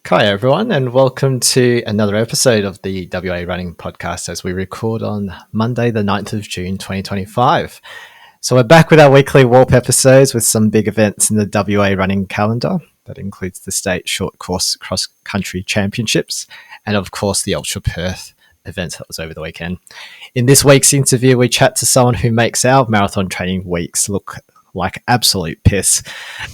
Hi, everyone, and welcome to another episode of the WA Running Podcast as we record on Monday, the 9th of June, 2025. So we're back with our weekly Warp episodes with some big events in the WA running calendar. That includes the State Short Course Cross Country Championships and, of course, the Ultra Perth event that was over the weekend. In this week's interview, we chat to someone who makes our marathon training weeks look like absolute piss.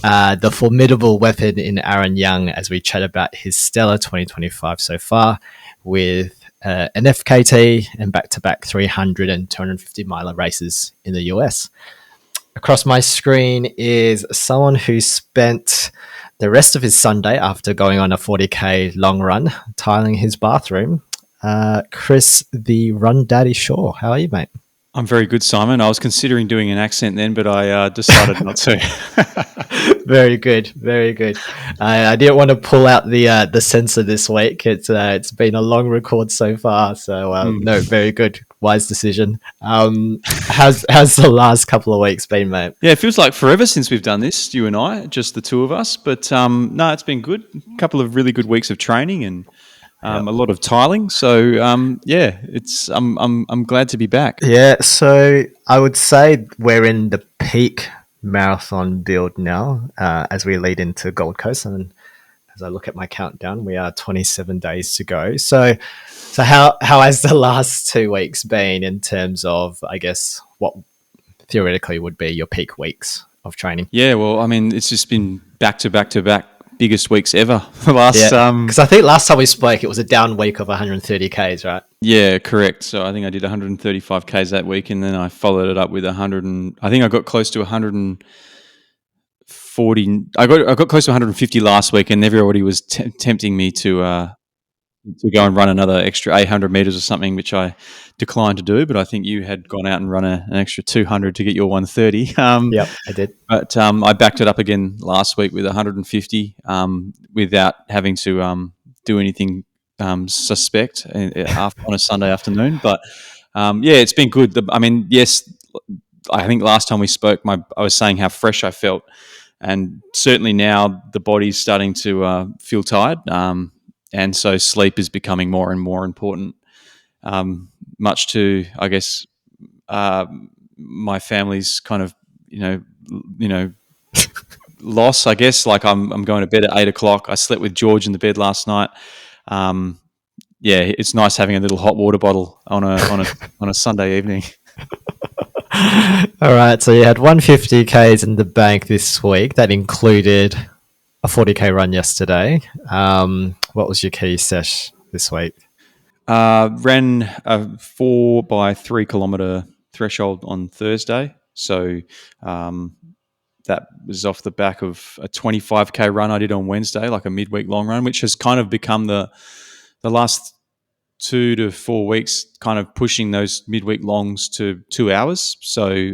The formidable weapon in Aaron Young, as we chat about his stellar 2025 so far with an FKT and back-to-back 300 and 250 miler races in the US. Across my screen is someone who spent the rest of his Sunday after going on a 40k long run tiling his bathroom. Chris, the Run Daddy Shaw. How are you, mate? I'm very good, Simon. I was considering doing an accent then, but I decided not to. Very good, very good. I didn't want to pull out the censor this week. It's been a long record so far, so no, very good, wise decision. How's the last couple of weeks been, mate? Yeah, it feels like forever since we've done this, you and I, just the two of us. But no, it's been good. A couple of really good weeks of training and a lot of tiling. So yeah, it's I'm glad to be back. Yeah, so I would say we're in the peak marathon build now as we lead into Gold Coast, and as I look at my countdown, we are 27 days to go. So how has the last 2 weeks been in terms of, I guess, what theoretically would be your peak weeks of training? Yeah, well, I mean, it's just been back to back to back biggest weeks ever. The last because I think last time we spoke, it was a down week of 130 Ks, right? Yeah, correct. So I think I did 135 Ks that week, and then I followed it up with 100. And I think I got close to 140. I got close to 150 last week, and everybody was tempting me to go and run another extra 800 meters or something, which I declined to do. But I think you had gone out and run an extra 200 to get your 130. Yep, I did. But I backed it up again last week with 150 without having to do anything suspect on a Sunday afternoon. But yeah, it's been good. I mean, yes, I think last time we spoke, I was saying how fresh I felt. And certainly now the body's starting to feel tired. And so sleep is becoming more and more important, much to, I guess, my family's kind of, loss, I guess. Like I'm going to bed at 8 o'clock. I slept with George in the bed last night. Yeah, it's nice having a little hot water bottle on a Sunday evening. All right, so you had 150 Ks in the bank this week. That included a 40k run yesterday. What was your key sesh this week? Ran a 4 by 3 kilometer threshold on Thursday. So that was off the back of a 25k run I did on Wednesday, like a midweek long run, which has kind of become the last 2 to 4 weeks, kind of pushing those midweek longs to 2 hours. So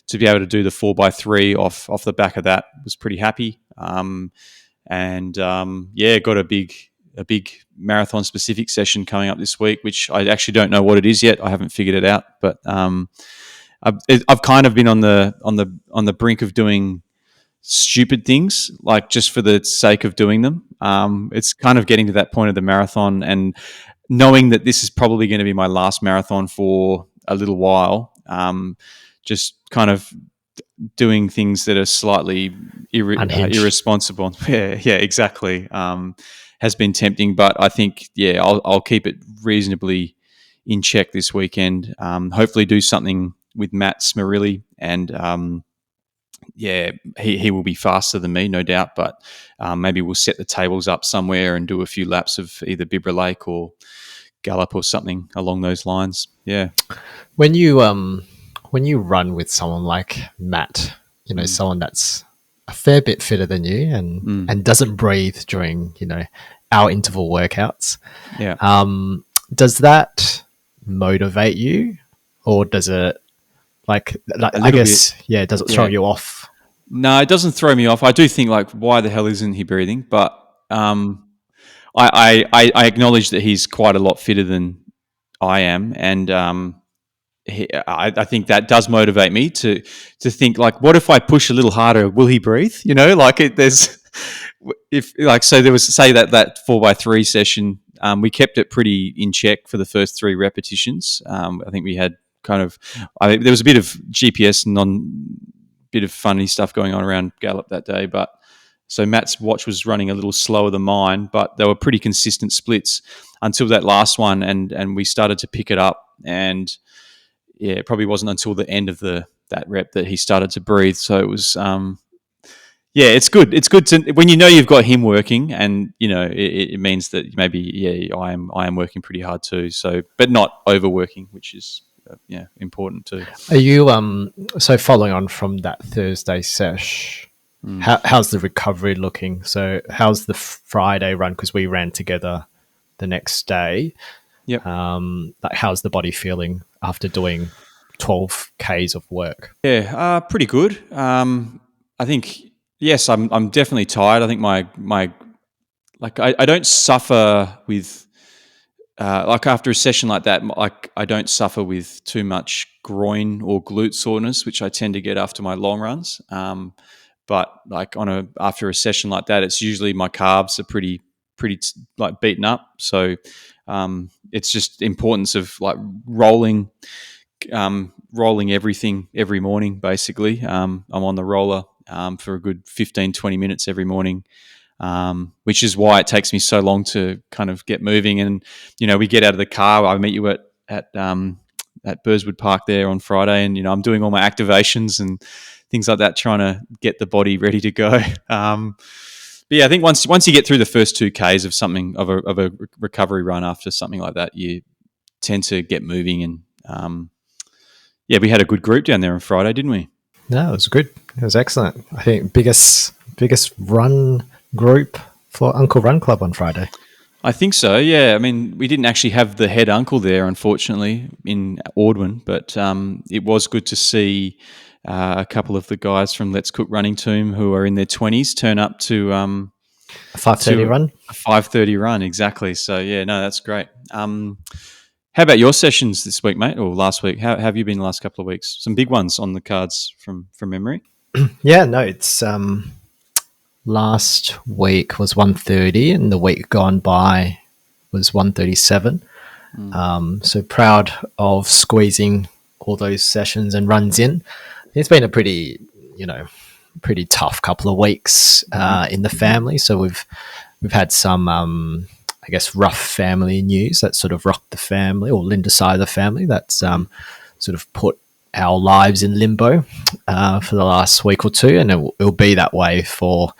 to be able to do the 4 by 3 off the back of that was pretty happy. Yeah, got a big marathon specific session coming up this week, which I actually don't know what it is yet. I haven't figured it out, but I've kind of been on the brink of doing stupid things, like just for the sake of doing them. It's kind of getting to that point of the marathon and knowing that this is probably going to be my last marathon for a little while. Just kind of doing things that are slightly irresponsible. Yeah, exactly. Has been tempting, but I think, I'll keep it reasonably in check this weekend. Hopefully do something with Matt Smarilli, and he will be faster than me, no doubt, but maybe we'll set the tables up somewhere and do a few laps of either Bibra Lake or Gallop or something along those lines. Yeah. When you run with someone like Matt, someone that's a fair bit fitter than you and doesn't breathe during, our interval workouts. Yeah. Does that motivate you, or does it does it throw you off? No, it doesn't throw me off. I do think, like, why the hell isn't he breathing? But I acknowledge that he's quite a lot fitter than I am, and I think that does motivate me to think, like, what if I push a little harder? Will he breathe? There's if like, so there was, say, that 4x3 session, we kept it pretty in check for the first 3 repetitions. I think we had there was a bit of GPS and bit of funny stuff going on around Gallup that day, but so Matt's watch was running a little slower than mine, but they were pretty consistent splits until that last one, and we started to pick it up, and yeah, it probably wasn't until the end of that rep that he started to breathe. So it was, yeah, it's good. It's good to, when you know you've got him working, and it means that maybe, yeah, I am working pretty hard too. So, but not overworking, which is important too. Are you so following on from that Thursday sesh? How's the recovery looking? So how's the Friday run? Because we ran together the next day. Yep. Like, how's the body feeling after doing 12 Ks of work? Yeah, pretty good. I think, yes, I'm definitely tired. I think my like, I don't suffer with like, after a session like that, like, I don't suffer with too much groin or glute soreness, which I tend to get after my long runs. But like, after a session like that, it's usually my calves are pretty like beaten up. So it's just importance of like rolling everything every morning. Basically, I'm on the roller for a good 15-20 minutes every morning, which is why it takes me so long to kind of get moving. And we get out of the car. I meet you at Burswood Park there on Friday, and I'm doing all my activations and things like that, trying to get the body ready to go. But yeah, I think once you get through the first 2 Ks of something, of a recovery run after something like that, you tend to get moving. And yeah, we had a good group down there on Friday, didn't we? No, it was good. It was excellent. I think biggest run group for Uncle Run Club on Friday. I think so, yeah. I mean, we didn't actually have the head uncle there, unfortunately, in Ordwin, but it was good to see a couple of the guys from Let's Cook running team who are in their 20s turn up to a 5:30 run. A 5:30 run, exactly. So yeah, no, that's great. How about your sessions this week, mate, or last week? How have you been the last couple of weeks? Some big ones on the cards from memory. Yeah, no, it's last week was 1:30, and the week gone by was 1:37. So proud of squeezing all those sessions and runs in. It's been a pretty tough couple of weeks in the family. So we've had some, I guess, rough family news that sort of rocked the family, or Linda's side of the family, that's sort of put our lives in limbo for the last week or two, and it'll be that way for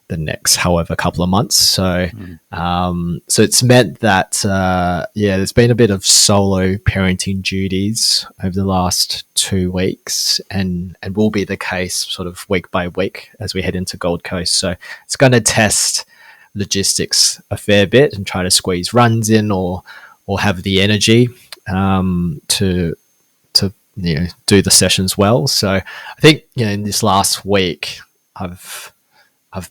the next however couple of months. So so it's meant that there's been a bit of solo parenting duties over the last 2 weeks, and will be the case sort of week by week as we head into Gold Coast. So it's going to test logistics a fair bit and try to squeeze runs in, or have the energy to do the sessions well. So I think in this last week I've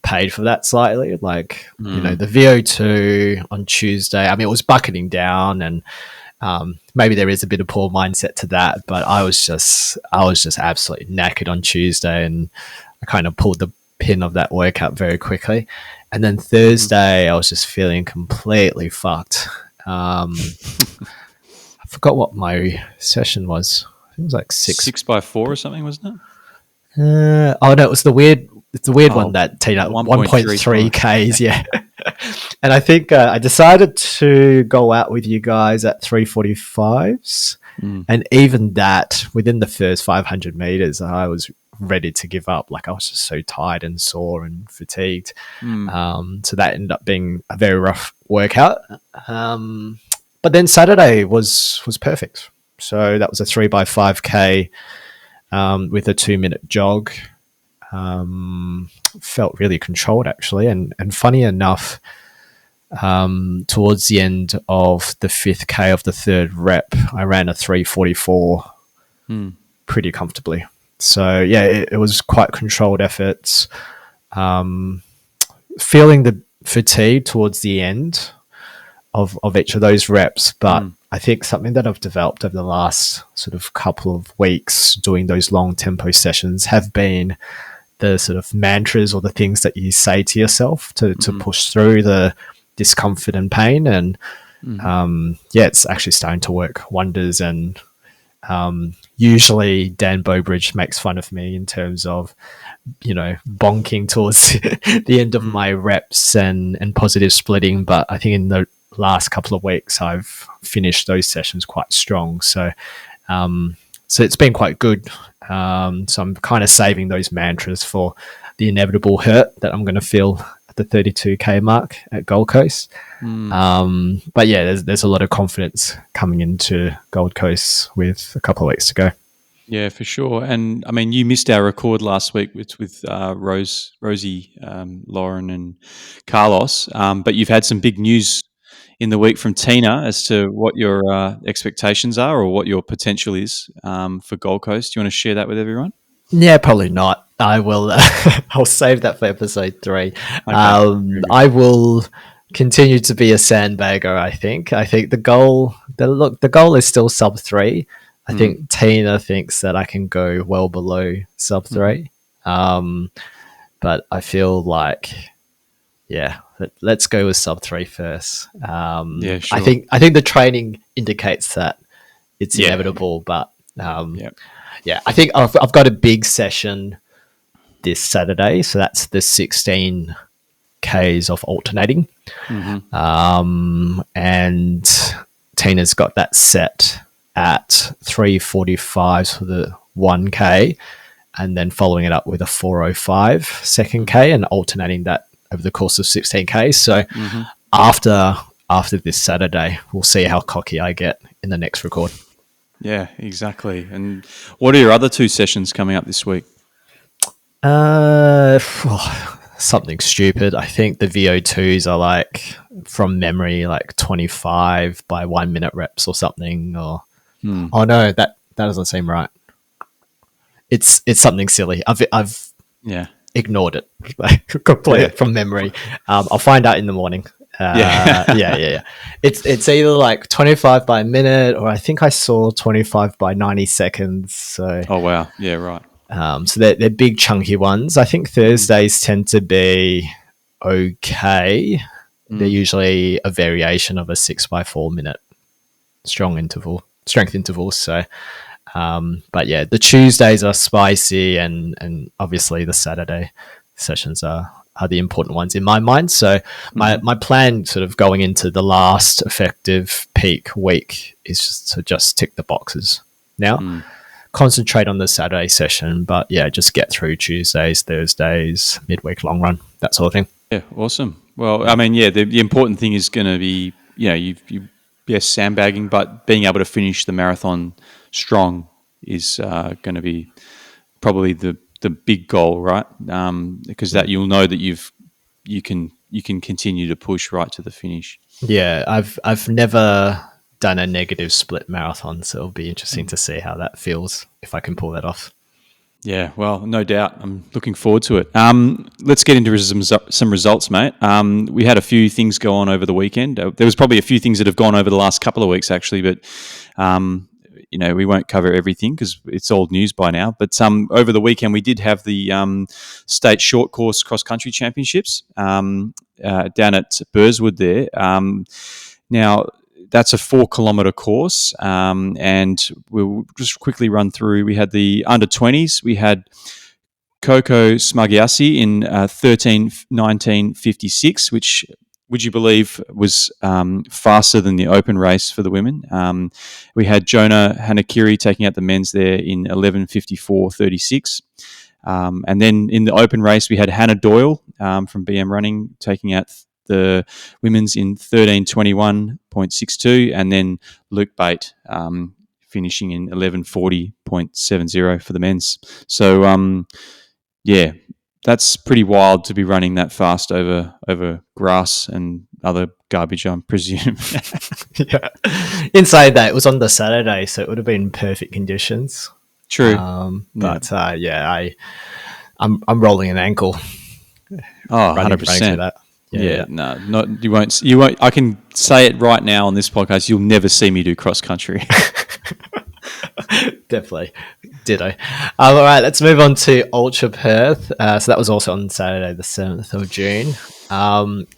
paid for that slightly. Like the VO2 on Tuesday, I mean, it was bucketing down, and maybe there is a bit of poor mindset to that, but I was just absolutely knackered on Tuesday, and I kind of pulled the pin of that workout very quickly. And then Thursday, I was just feeling completely fucked. I forgot what my session was. I think it was like 6x4 or something, wasn't it? Oh no, it's the weird one that teed up 1.3 Ks, yeah. And I think I decided to go out with you guys at 3:45s, and even that, within the first 500 meters, I was ready to give up. Like, I was just so tired and sore and fatigued. So that ended up being a very rough workout. But then Saturday was perfect. So that was a 3x5K with a 2-minute jog. Felt really controlled, actually. And funny enough, towards the end of the 5th K of the 3rd rep, I ran a 3:44 pretty comfortably. So yeah, it was quite controlled efforts. Feeling the fatigue towards the end of each of those reps, but I think something that I've developed over the last sort of couple of weeks doing those long tempo sessions have been the sort of mantras or the things that you say to yourself to push through the discomfort and pain. And it's actually starting to work wonders. And usually Dan Bowbridge makes fun of me in terms of, bonking towards the end of my reps and positive splitting. But I think in the last couple of weeks, I've finished those sessions quite strong. So it's been quite good. So I'm kind of saving those mantras for the inevitable hurt that I'm going to feel at the 32K mark at Gold Coast. But yeah, there's a lot of confidence coming into Gold Coast with a couple of weeks to go. Yeah, for sure. And I mean, you missed our record last week with Rosie, Lauren, and Carlos. But you've had some big news in the week from Tina as to what your expectations are or what your potential is for Gold Coast. Do you want to share that with everyone? Yeah, probably not. I will. I'll save that for episode 3. Okay. I will continue to be a sandbagger. I think the goal is still sub 3. I think Tina thinks that I can go well below sub 3. But I feel like, let's go with sub 3 first. Sure. I think the training indicates that it's inevitable, but I think I've got a big session this Saturday, so that's the 16 Ks of alternating, and Tina's got that set at 3:45 for the 1K, and then following it up with a 4:05 second K, and alternating that over the course of 16 Ks. So after this Saturday, we'll see how cocky I get in the next record. Yeah, exactly. And what are your other 2 sessions coming up this week? Something stupid. I think the VO2s are like, from memory, like 25 by 1 minute reps or something. Or oh no, that doesn't seem right. It's something silly. I've ignored it completely from memory. I'll find out in the morning. It's either like 25 by a minute, or I think I saw 25 by 90 seconds. So oh wow, yeah, right. So they're big chunky ones. I think Thursdays tend to be okay. They're usually a variation of a 6 by 4 minute strength interval. So but yeah, the Tuesdays are spicy, and obviously the Saturday sessions are the important ones in my mind. So my plan sort of going into the last effective peak week is just to tick the boxes now. Concentrate on the Saturday session, but just get through Tuesdays, Thursdays, midweek long run, that sort of thing. Yeah, awesome. Well, I mean, the important thing is going to be, sandbagging, but being able to finish the marathon strong is going to be probably the big goal, right? Because that you'll know that you can continue to push right to the finish. Yeah, I've never done a negative split marathon, so it'll be interesting to see how that feels if I can pull that off. Yeah, well, no doubt. I'm looking forward to it. Let's get into some results, mate. We had a few things go on over the weekend. There was probably a few things that have gone over the last couple of weeks, actually, but we won't cover everything because it's old news by now. But over the weekend, we did have the state short course cross country championships down at Burswood there. Now, that's a 4-kilometre course, and we'll just quickly run through. We had the under 20s. We had Coco Smagiassi in 13:19:56, which, would you believe, was faster than the open race for the women. We had Jonah Hanakiri taking out the men's there in 11:54:36. And then in the open race, we had Hannah Doyle from BM Running taking out the women's in 13:21:62, and then Luke Bate finishing in 11:40:70 for the men's. So, that's pretty wild to be running that fast over grass and other garbage, I presume. Yeah. Inside that, it was on the Saturday, so it would have been perfect conditions. True. I'm rolling an ankle. Oh, 100%. Yeah, no, not you won't. You won't. I can say it right now on this podcast. You'll never see me do cross country. Definitely. Ditto. All right, let's move on to Ultra Perth. So that was also on Saturday, the 7th of June.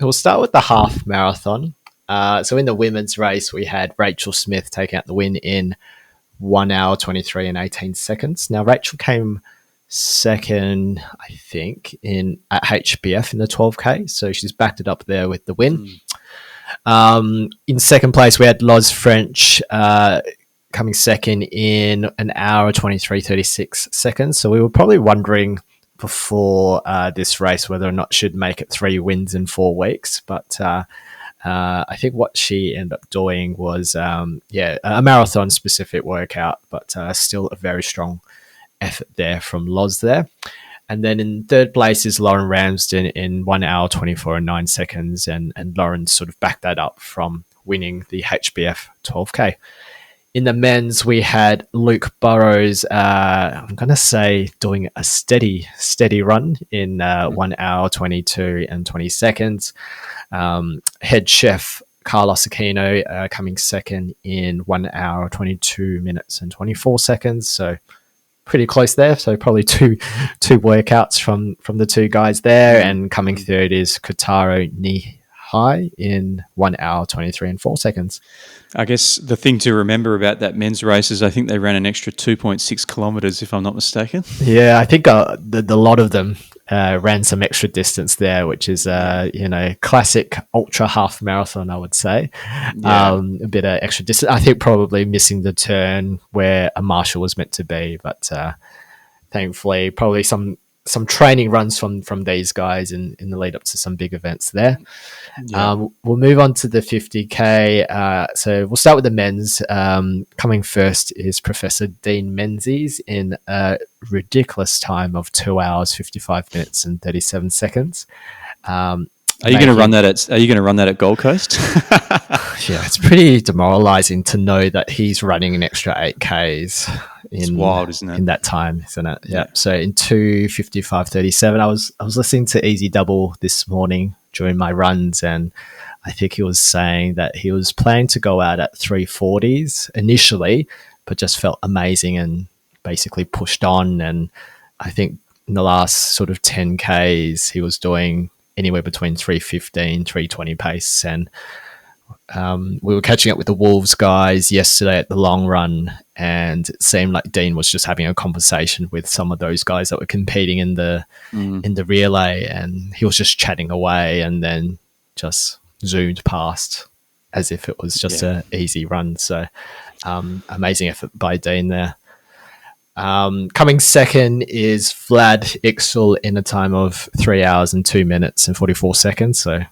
We'll start with the half marathon. So in the women's race, we had Rachel Smith taking out the win in 1 hour, 23 and 18 seconds. Now, Rachel came second, I think, at HBF in the 12K. So she's backed it up there with the win. In second place, we had Loz French coming second in 1 hour, 23, 36 seconds. So we were probably wondering before this race whether or not she'd make it 3 wins in 4 weeks. But I think what she ended up doing was, a marathon-specific workout, but still a very strong effort there from Loz there. And then in third place is Lauren Ramsden in 1 hour, 24 and 9 seconds. And Lauren sort of backed that up from winning the HBF 12K. In the men's, we had Luke Burrows, I'm going to say, doing a steady run in 1 hour, 22 and 20 seconds. Head chef Carlos Aquino coming second in 1 hour, 22 minutes and 24 seconds. So pretty close there. So probably two workouts from the 2 guys there. And coming third is Kotaro Nihai in 1 hour, 23 and 4 seconds. I guess the thing to remember about that men's race is I think they ran an extra 2.6 kilometres, if I'm not mistaken. Yeah, I think the lot of them ran some extra distance there, which is, classic ultra half marathon, I would say. Yeah. A bit of extra distance. I think probably missing the turn where a marshal was meant to be, but thankfully probably some training runs from these guys in the lead up to some big events there. Yeah. We'll move on to the 50K. So we'll start with the men's. Coming first is Professor Dean Menzies in a ridiculous time of 2 hours, 55 minutes and 37 seconds. Are you going to run that at Gold Coast? Yeah, it's pretty demoralizing to know that he's running an extra 8Ks. It's wild, isn't it? In that time, isn't it? Yeah. So in 2:55:37, I was listening to Easy Double this morning during my runs, and I think he was saying that he was planning to go out at 3:40s initially, but just felt amazing and basically pushed on. And I think in the last sort of 10Ks, he was doing anywhere between 3:15, 3:20 pace. And we were catching up with the Wolves guys yesterday at the long run, and it seemed like Dean was just having a conversation with some of those guys that were competing in the relay, and he was just chatting away and then just zoomed past as if it was just an easy run. So amazing effort by Dean there. Coming second is Vlad Ixel in a time of 3 hours and 2 minutes and 44 seconds. So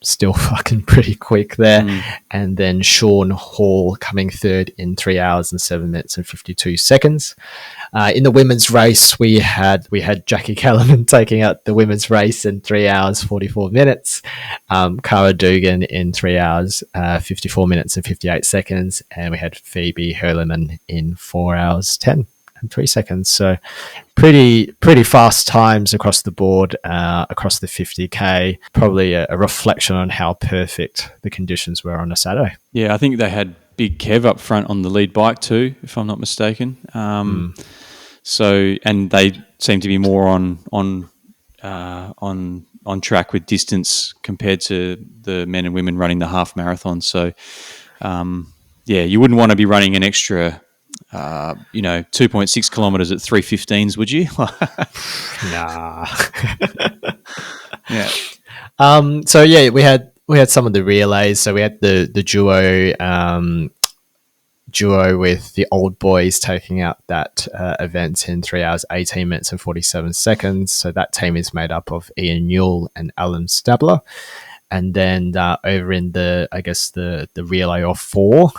still fucking pretty quick there. And then Sean Hall coming third in 3 hours and 7 minutes and 52 seconds. In the women's race, we had Jackie Kellerman taking out the women's race in 3 hours, 44 minutes. Cara Dugan in 3 hours, 54 minutes and 58 seconds. And we had Phoebe Hurleman in 4 hours, 10 and 3 seconds. So pretty fast times across the board, across the 50K. Probably a reflection on how perfect the conditions were on a Saturday. Yeah, I think they had Big Kev up front on the lead bike too, if I'm not mistaken. So, and they seem to be more on track with distance compared to the men and women running the half marathon. So, you wouldn't want to be running an extra 2.6 kilometers at 3:15s, would you? Nah. Yeah. So yeah, we had some of the relays. So we had the duo with the old boys taking out that event in 3 hours, 18 minutes and 47 seconds. So that team is made up of Ian Newell and Alan Stabler. And then over in the relay of 4,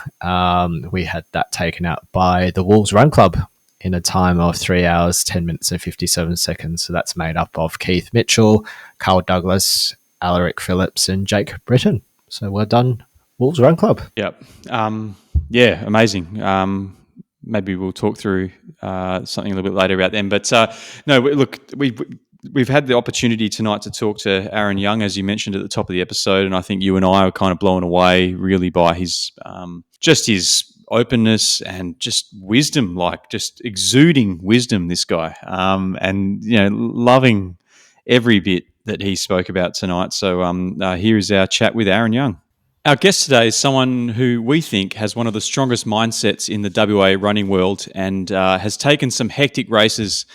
we had that taken out by the Wolves Run Club in a time of 3 hours, 10 minutes and 57 seconds. So that's made up of Keith Mitchell, Carl Douglas, Alaric Phillips and Jake Britton. So well done, Wolves Run Club. Yep. Amazing. Maybe we'll talk through something a little bit later about them. But we've had the opportunity tonight to talk to Aaron Young, as you mentioned at the top of the episode, and I think you and I are kind of blown away really by his openness and just wisdom, like just exuding wisdom, this guy, and loving every bit that he spoke about tonight. So here is our chat with Aaron Young. Our guest today is someone who we think has one of the strongest mindsets in the WA running world, and has taken some hectic races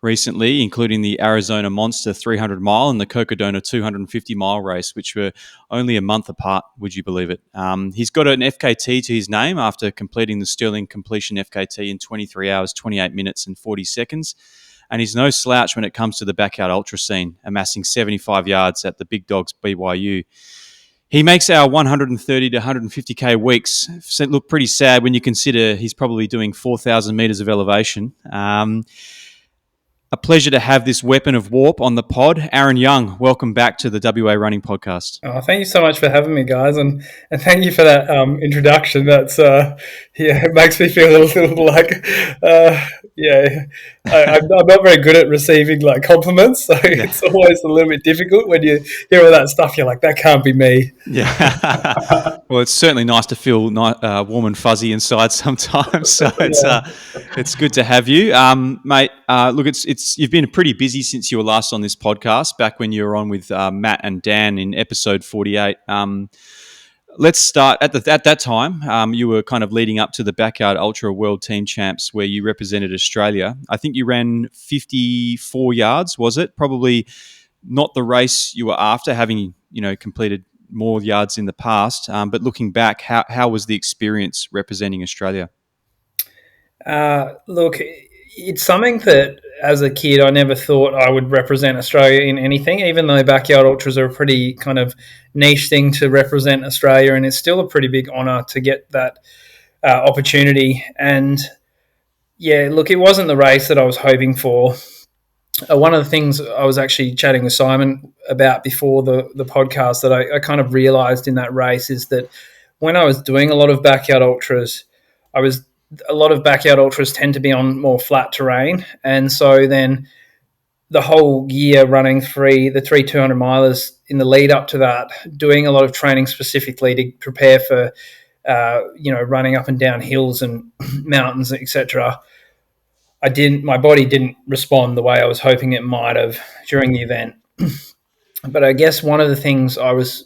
recently, including the Arizona Monster 300 mile and the Cocodona 250 mile race, which were only a month apart, would you believe it? He's got an FKT to his name after completing the Sterling Completion FKT in 23 hours, 28 minutes and 40 seconds. And he's no slouch when it comes to the backyard ultra scene, amassing 75 yards at the Big Dogs BYU. He makes our 130 to 150k weeks look pretty sad when you consider he's probably doing 4,000 meters of elevation. A pleasure to have this weapon of warp on the pod. Aaron Young, welcome back to the WA Running Podcast. Oh, thank you so much for having me, guys, and thank you for that introduction. That's it makes me feel a little like I'm not very good at receiving like compliments, so it's always a little bit difficult when you hear all that stuff. You're like, that can't be me. Yeah. Well, it's certainly nice to feel warm and fuzzy inside sometimes. So it's good to have you, mate. Look, you've been pretty busy since you were last on this podcast, back when you were on with Matt and Dan in episode 48. Let's start at that time. You were kind of leading up to the Backyard Ultra World Team Champs, where you represented Australia. I think you ran 54 yards, was it? Probably not the race you were after, having completed more yards in the past. But looking back, how was the experience representing Australia? Look, it's something that as a kid I never thought I would represent Australia in anything, even though backyard ultras are a pretty kind of niche thing to represent Australia, and it's still a pretty big honour to get that opportunity. And yeah, look, it wasn't the race that I was hoping for. One of the things I was actually chatting with Simon about before the podcast that I kind of realised in that race is that when I was doing a lot of backyard ultras, a lot of backyard ultras tend to be on more flat terrain. And so then the whole year running the three 200 milers in the lead up to that, doing a lot of training specifically to prepare for, running up and down hills and mountains, etc. My body didn't respond the way I was hoping it might have during the event. But I guess one of the things I was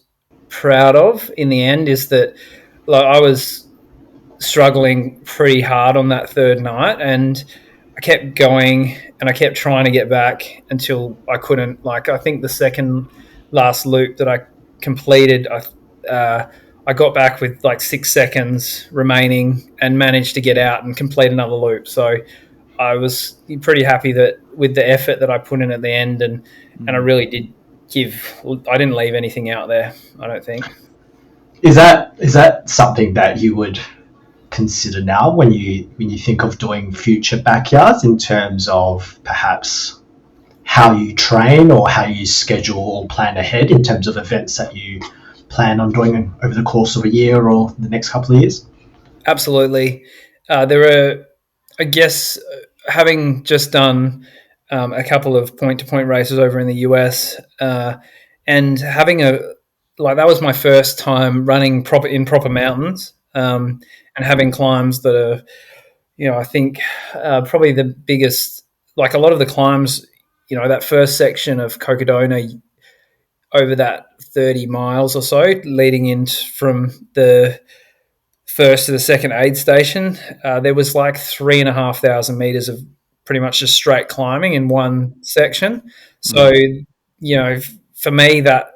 proud of in the end is that I was struggling pretty hard on that third night, and I kept going and I kept trying to get back until I couldn't. Like, I think the second last loop that I completed, I got back with like 6 seconds remaining and managed to get out and complete another loop. So I was pretty happy with the effort that I put in at the end, and I really did I didn't leave anything out there, I don't think. Is that something that you would consider now when you think of doing future backyards, in terms of perhaps how you train or how you schedule or plan ahead in terms of events that you plan on doing over the course of a year or the next couple of years? Absolutely. There are, I guess, having just done a couple of point-to-point races over in the US, and having that was my first time running in proper mountains, and having climbs that are, I think probably the biggest, like a lot of the climbs, that first section of Cocodona over that 30 miles or so leading in from the first to the second aid station, there was like 3,500 meters of pretty much just straight climbing in one section. So, for me, that,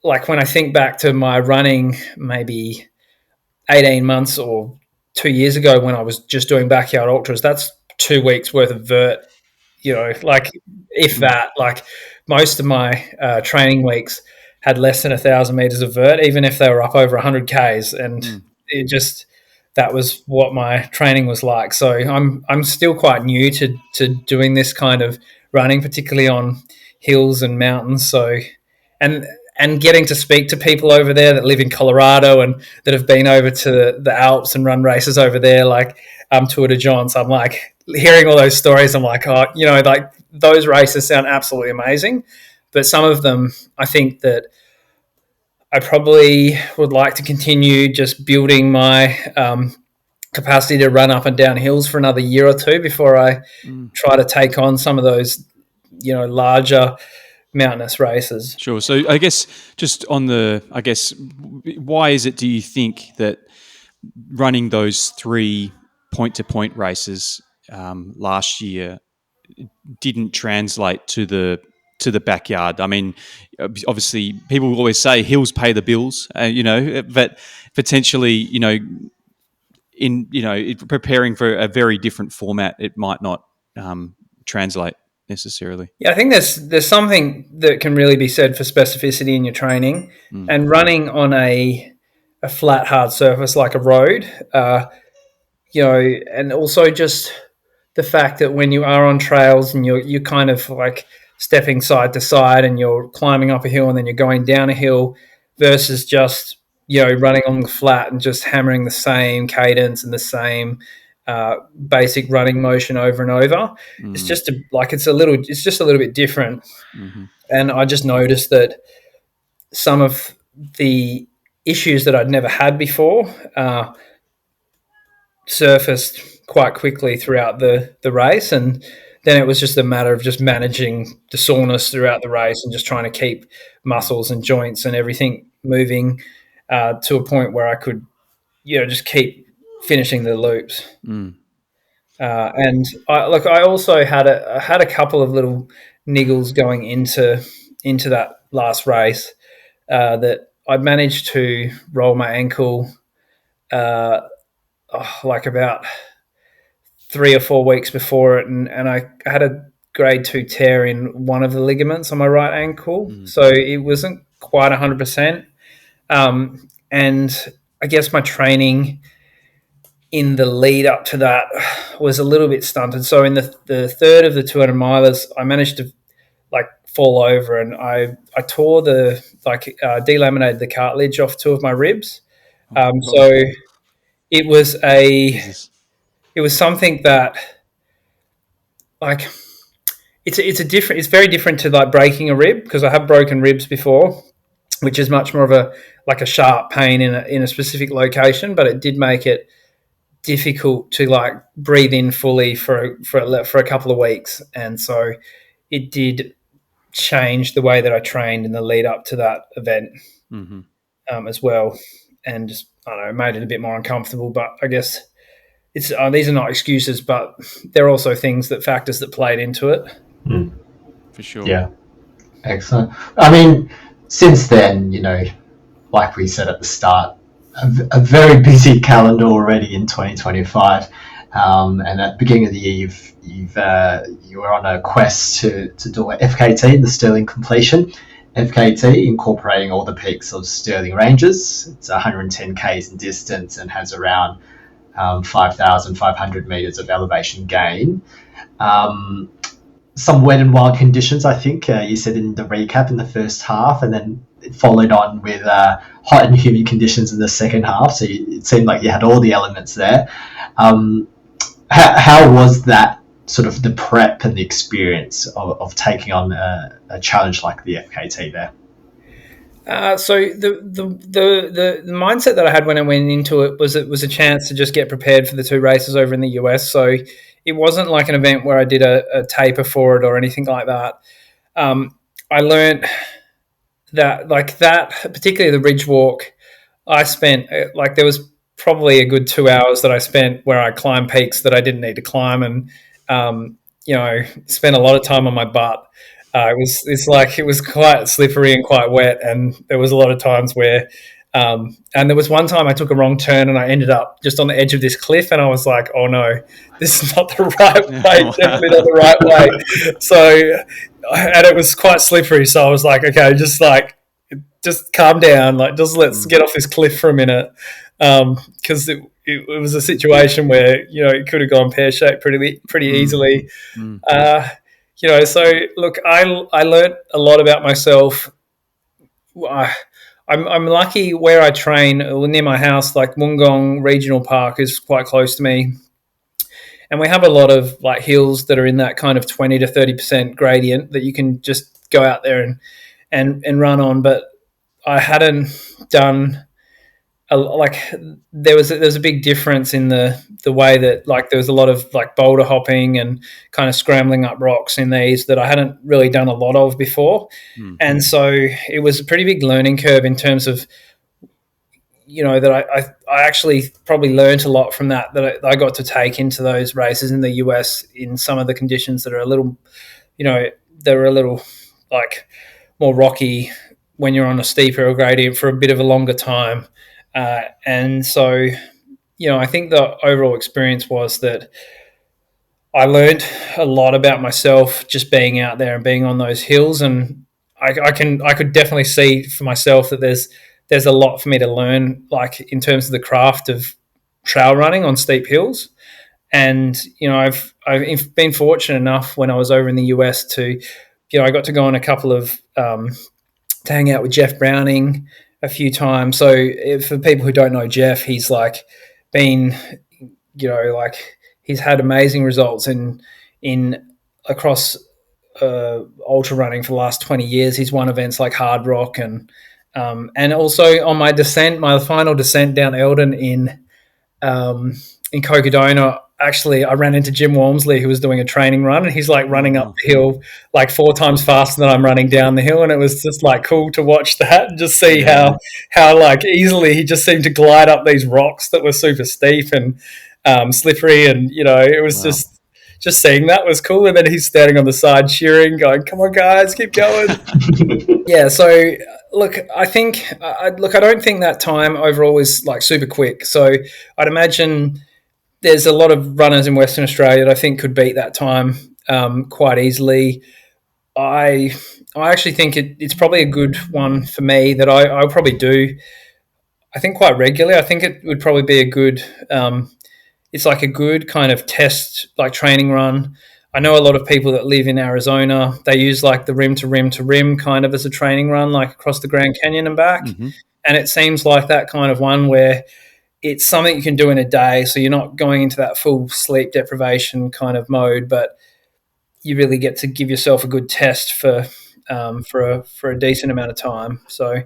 like, when I think back to my running maybe 18 months or 2 years ago when I was just doing backyard ultras, that's 2 weeks worth of vert, like, if that. Like, most of my training weeks had less than 1,000 meters of vert, even if they were up over 100 Ks. And that was what my training was like. So I'm still quite new to doing this kind of running, particularly on hills and mountains. So, and getting to speak to people over there that live in Colorado and that have been over to the Alps and run races over there, like Tour de Jance. I'm like, hearing all those stories, I'm like, oh, like, those races sound absolutely amazing. But some of them, I think that I probably would like to continue just building my capacity to run up and down hills for another year or two before I try to take on some of those, larger mountainous races. Sure. So I guess just on why is it, do you think, that running those 3 point-to-point races last year didn't translate to the backyard? I mean, obviously, people will always say hills pay the bills, but potentially, preparing for a very different format, it might not translate necessarily. Yeah, I think there's something that can really be said for specificity in your training, and running on a flat, hard surface like a road, and also just the fact that when you are on trails and you're kind of like stepping side to side and you're climbing up a hill and then you're going down a hill versus just running on the flat and just hammering the same cadence and the same basic running motion over and over. It's just it's just a little bit different. And I just noticed that some of the issues that I'd never had before surfaced quite quickly throughout the race, and then it was just a matter of just managing the soreness throughout the race and just trying to keep muscles and joints and everything moving to a point where I could just keep finishing the loops. And I also had a couple of little niggles going into that last race that I managed to roll my ankle like about 3 or 4 weeks before it, and I had a grade 2 tear in one of the ligaments on my right ankle, so it wasn't quite 100%. And I guess my training in the lead up to that was a little bit stunted. So in the third of the 200 milers, I managed to fall over, and I tore delaminated the cartilage off 2 of my ribs. So it was something that it's very different to breaking a rib, because I have broken ribs before, which is much more of a sharp pain in a specific location, but it did make it difficult to breathe in fully for a couple of weeks, and so it did change the way that I trained in the lead up to that event as well, and just, I don't know, made it a bit more uncomfortable. But I guess it's these are not excuses, but there are also factors that played into it. For sure. Yeah, excellent. I mean, since then, like we said at the start, a very busy calendar already in 2025. And at the beginning of the year, you were on a quest to do a FKT, the Stirling Completion. FKT, incorporating all the peaks of Stirling Ranges. It's 110 k's in distance and has around 5,500 meters of elevation gain. Some wet and wild conditions, I think you said in the recap in the first half, and then it followed on with hot and humid conditions in the second half. So it seemed like you had all the elements there. How was that sort of the prep and the experience of taking on a challenge like the FKT there? So the mindset that I had when I went into it was a chance to just get prepared for the 2 races over in the US. So it wasn't like an event where I did a taper for it or anything like that. I learned that particularly the ridge walk, I spent there was probably a good 2 hours that I spent where I climbed peaks that I didn't need to climb, and spent a lot of time on my butt. It was quite slippery and quite wet, and there was a lot of times where and there was one time I took a wrong turn and I ended up just on the edge of this cliff, and I was like, oh no, this is not the right way, definitely not the right way. So, and it was quite slippery, so I was like, okay, just calm down, let's get off this cliff for a minute, because it was a situation where it could have gone pear-shaped pretty easily. So look, I learned a lot about myself. I'm lucky where I train near my house, Wollongong Regional Park is quite close to me, and we have a lot of hills that are in that kind of 20 to 30% gradient that you can just go out there and run on. But I hadn't done like there was a big difference in the way that, like, there was a lot of like boulder hopping and kind of scrambling up rocks in these that I hadn't really done a lot of before. And so it was a pretty big learning curve in terms of, that I actually probably learned a lot from that I got to take into those races in the US in some of the conditions that are a little, they're a little like more rocky when you're on a steeper gradient for a bit of a longer time. And so, I think the overall experience was that I learned a lot about myself just being out there and being on those hills. And I could definitely see for myself that there's a lot for me to learn, like in terms of the craft of trail running on steep hills. And, I've been fortunate enough when I was over in the US to, I got to go on a couple of, to hang out with Jeff Browning a few times. So for people who don't know Jeff, he's like been, like he's had amazing results in across ultra running for the last 20 years. He's won events like Hard Rock and also on my final descent down Eldon in Cocodona, actually, I ran into Jim Walmsley, who was doing a training run, and he's like running up the hill like 4 times faster than I'm running down the hill. And it was just like cool to watch that and just see how like easily he just seemed to glide up these rocks that were super steep and slippery. And, it was just seeing that was cool. And then he's standing on the side cheering, going, "Come on, guys, keep going." Yeah. So look, I don't think that time overall was like super quick. So I'd imagine there's a lot of runners in Western Australia that I think could beat that time quite easily. I actually think it's probably a good one for me that I'll probably do, I think, quite regularly. I think it would probably be a good, it's like a good kind of test, like training run. I know a lot of people that live in Arizona, they use like the rim to rim to rim kind of as a training run, like across the Grand Canyon and back. Mm-hmm. And it seems like that kind of one where it's something you can do in a day, so you're not going into that full sleep deprivation kind of mode, but you really get to give yourself a good test for a decent amount of time. So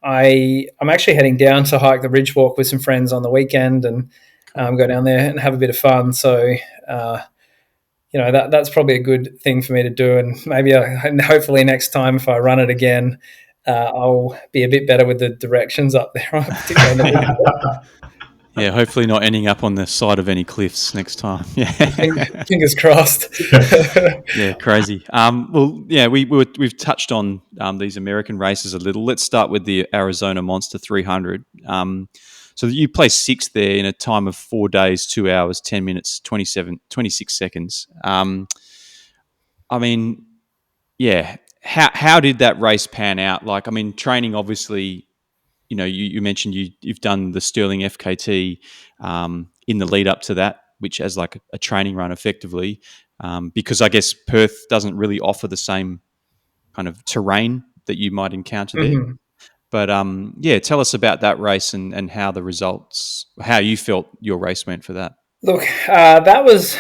I'm actually heading down to hike the Ridge Walk with some friends on the weekend and go down there and have a bit of fun. So that's probably a good thing for me to do, and maybe hopefully next time if I run it again, I'll be a bit better with the directions up there. Yeah, hopefully not ending up on the side of any cliffs next time. Yeah, fingers crossed. Yeah, crazy. We've touched on these American races a little. Let's start with the Arizona Monster 300. So you placed 6th there in a time of 4 days, 2 hours, 10 minutes, 26 seconds. How did that race pan out? Like, I mean, training obviously. You mentioned you've done the Sterling FKT in the lead up to that, which as like a training run effectively, because I guess Perth doesn't really offer the same kind of terrain that you might encounter there. Mm-hmm. But tell us about that race and how how you felt your race went for that. Look, that was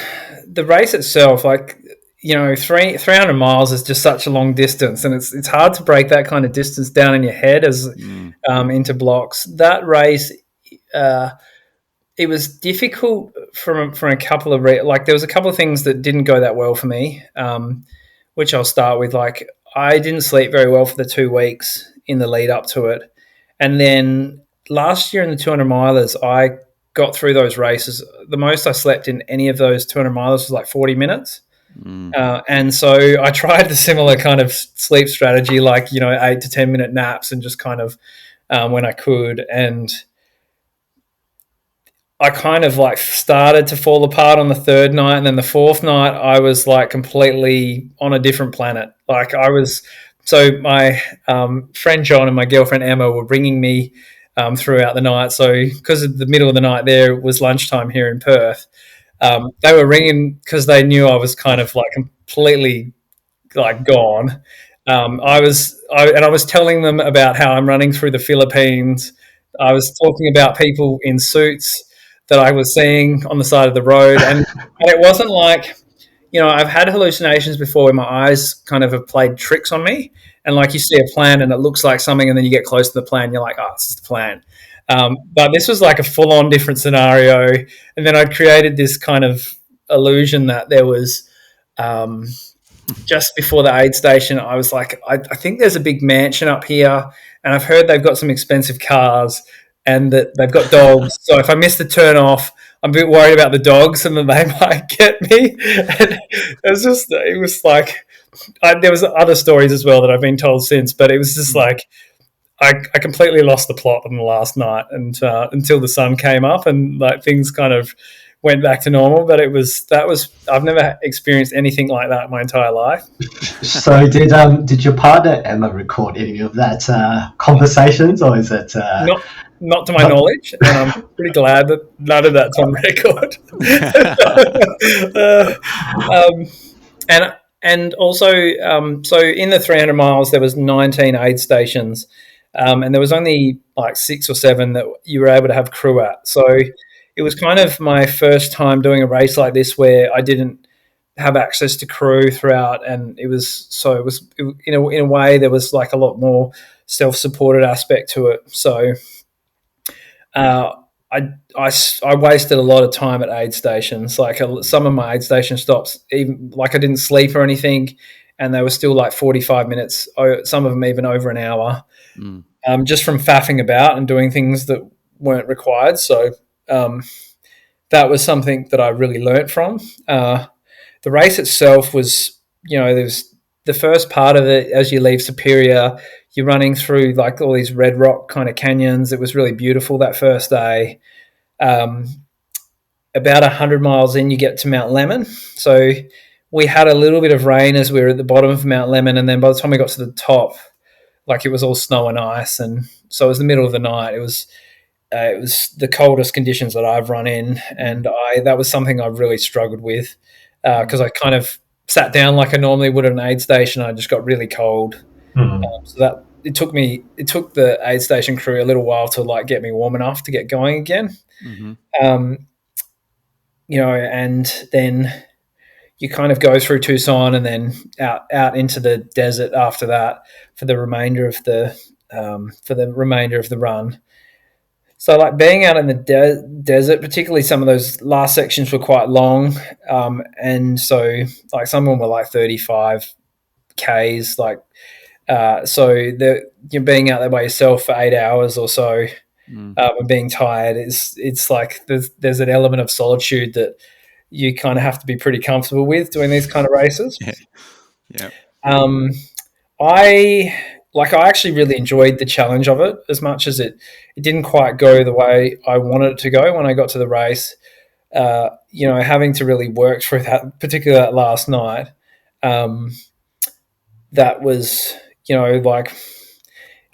the race itself. Like, 300 miles is just such a long distance, and it's hard to break that kind of distance down in your head as into blocks. That race, it was difficult from a couple of there was a couple of things that didn't go that well for me, which I'll start with. Like, I didn't sleep very well for the 2 weeks in the lead up to it, and then last year in the 200 milers, I got through those races. The most I slept in any of those 200 milers was like 40 minutes. And so I tried the similar kind of sleep strategy, like, 8 to 10 minute naps and just kind of when I could. And I kind of like started to fall apart on the 3rd night. And then the 4th night, I was like completely on a different planet. Like so my friend John and my girlfriend Emma were bringing me throughout the night. So because of the middle of the night there was lunchtime here in Perth, they were ringing because they knew I was kind of like completely like gone. I was telling them about how I'm running through the Philippines. I was talking about people in suits that I was seeing on the side of the road, and it wasn't like, I've had hallucinations before where my eyes kind of have played tricks on me, and like you see a plan and it looks like something, and then you get close to the plan, you're like, oh, it's just a plan. But this was like a full-on different scenario. And then I'd created this kind of illusion that there was just before the aid station, I was like, I think there's a big mansion up here, and I've heard they've got some expensive cars and that they've got dogs. So if I miss the turn off, I'm a bit worried about the dogs and that they might get me. And it was like, there was other stories as well that I've been told since, but it was just like, I completely lost the plot on the last night and until the sun came up and like things kind of went back to normal. But I've never experienced anything like that in my entire life. So did your partner Emma record any of that conversations, or is it not to my knowledge? And I'm pretty glad that none of that's on record. And also, so in the 300 miles, there was 19 aid stations, and there was only like 6 or 7 that you were able to have crew at. So it was kind of my first time doing a race like this where I didn't have access to crew throughout, and in a way there was like a lot more self-supported aspect to it. So I wasted a lot of time at aid stations. Like some of my aid station stops, even like I didn't sleep or anything, and they were still like 45 minutes. Some of them even over an hour, just from faffing about and doing things that weren't required. So that was something that I really learnt from. The race itself was, there's the first part of it as you leave Superior. You're running through like all these red rock kind of canyons. It was really beautiful that first day. About 100 miles in, you get to Mount Lemon. So we had a little bit of rain as we were at the bottom of Mount Lemon, and then by the time we got to the top, like it was all snow and ice, and so it was the middle of the night. It was the coldest conditions that I've run in, and that was something I really struggled with because I kind of sat down like I normally would at an aid station. I just got really cold. So that it took the aid station crew a little while to like get me warm enough to get going again. And then you kind of go through Tucson and then out into the desert after that for the remainder of the run. So like being out in the desert, particularly some of those last sections were quite long, and so like some of them were like 35 Ks, like. So you're being out there by yourself for 8 hours or so, and being tired it's like there's an element of solitude that you kind of have to be pretty comfortable with doing these kind of races. Yeah. I actually really enjoyed the challenge of it as much as it didn't quite go the way I wanted it to go when I got to the race. Having to really work through that, particularly that last night, that was.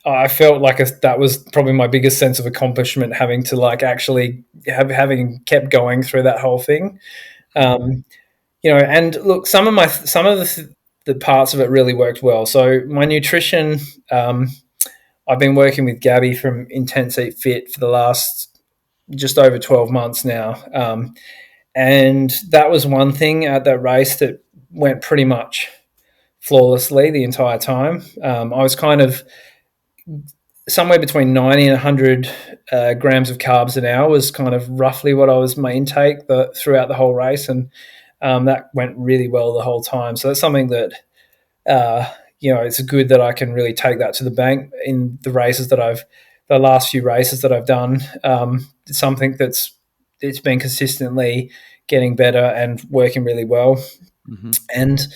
I felt like that was probably my biggest sense of accomplishment, having to like actually having kept going through that whole thing. And look, some of the parts of it really worked well. So my nutrition, I've been working with Gabby from Intense Eat Fit for the last just over 12 months now. And that was one thing at that race that went pretty much flawlessly the entire time. I was kind of somewhere between 90 and 100 grams of carbs an hour was kind of roughly what I was my intake throughout the whole race, and that went really well the whole time. So that's something that it's good that I can really take that to the bank in the last few races that I've done. It's something it's been consistently getting better and working really well. And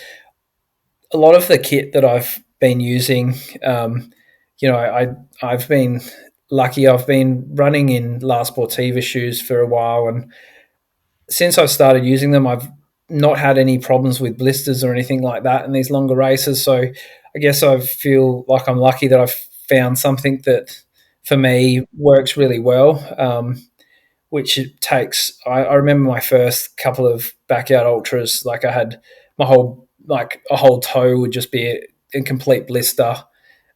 a lot of the kit that I've been using, I've been lucky. I've been running in La Sportiva shoes for a while, and since I've started using them, I've not had any problems with blisters or anything like that in these longer races. So I guess I feel like I'm lucky that I've found something that for me works really well, which it takes. I remember my first couple of backyard ultras, like I had a whole toe would just be a complete blister.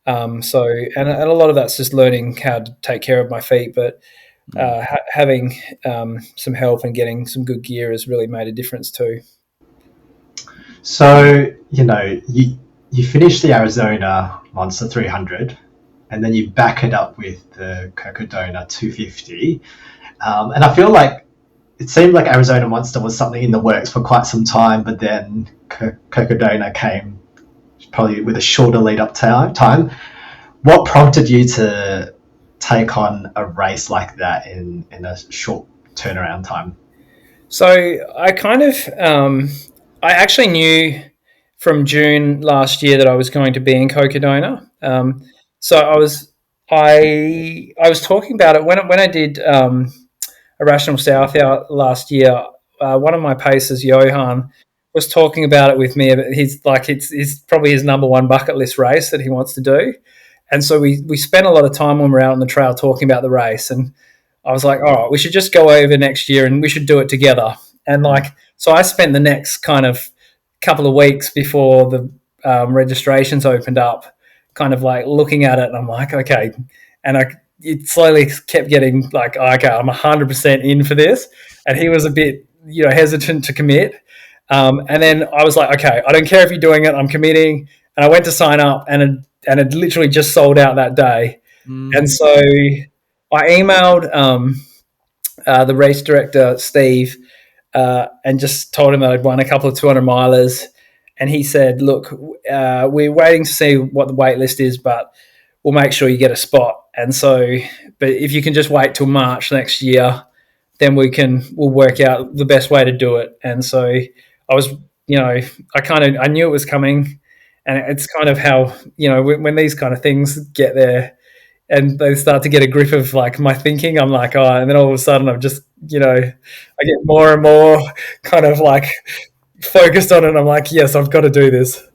And a lot of that's just learning how to take care of my feet, but having some help and getting some good gear has really made a difference too. So, you finished the Arizona Monster 300, and then you back it up with the Cocodona 250. And I feel like it seemed like Arizona Monster was something in the works for quite some time, but then Cocodona came probably with a shorter lead up time. What prompted you to take on a race like that in a short turnaround time? So I kind of, I actually knew from June last year that I was going to be in Cocodona. So I was talking about it when I did Irrational South out last year. One of my pacers, Johan, was talking about it with me. He's like it's probably his number one bucket list race that he wants to do, and so we spent a lot of time when we were out on the trail talking about the race. And I was like, all right, we should just go over next year and we should do it together. And so I spent the next kind of couple of weeks before the registrations opened up, kind of like looking at it, and I'm like, okay, and it slowly kept getting like, okay, I'm 100% in for this. And he was a bit, hesitant to commit. And then I was like, okay, I don't care if you're doing it, I'm committing. And I went to sign up, and it literally just sold out that day. And so I emailed the race director, Steve, and just told him that I'd won a couple of 200 milers. And he said, look, we're waiting to see what the wait list is, but we'll make sure you get a spot. And so, but if you can just wait till March next year, then we'll work out the best way to do it. And so I was, I knew it was coming. And it's kind of how, when these kind of things get there and they start to get a grip of like my thinking, I'm like, oh, and then all of a sudden I'm just, I get more and more kind of like focused on it. I'm like, yes, I've got to do this.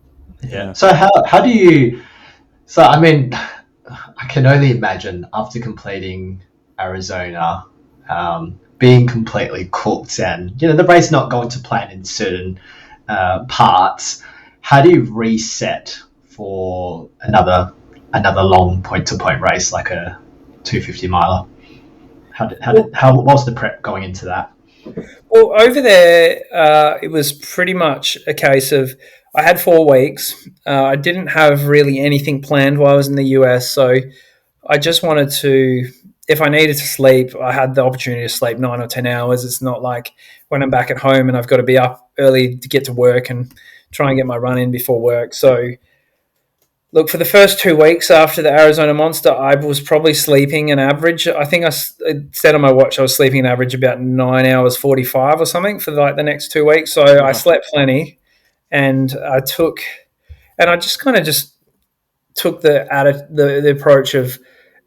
Yeah. So how do you, so I mean, I can only imagine after completing Arizona, being completely cooked and, the race not going to plan in certain parts, how do you reset for another long point-to-point race like a 250 miler? What was the prep going into that? Well, over there, it was pretty much a case of I had 4 weeks. I didn't have really anything planned while I was in the US, so I just wanted to, if I needed to sleep, I had the opportunity to sleep 9 or 10 hours. It's not like when I'm back at home and I've got to be up early to get to work and try and get my run in before work. So, look, for the first 2 weeks after the Arizona Monster, I was probably sleeping an average. I think I said on my watch I was sleeping an average about 9 hours 45 or something for like the next 2 weeks. So I slept plenty, and I just kind of took the approach of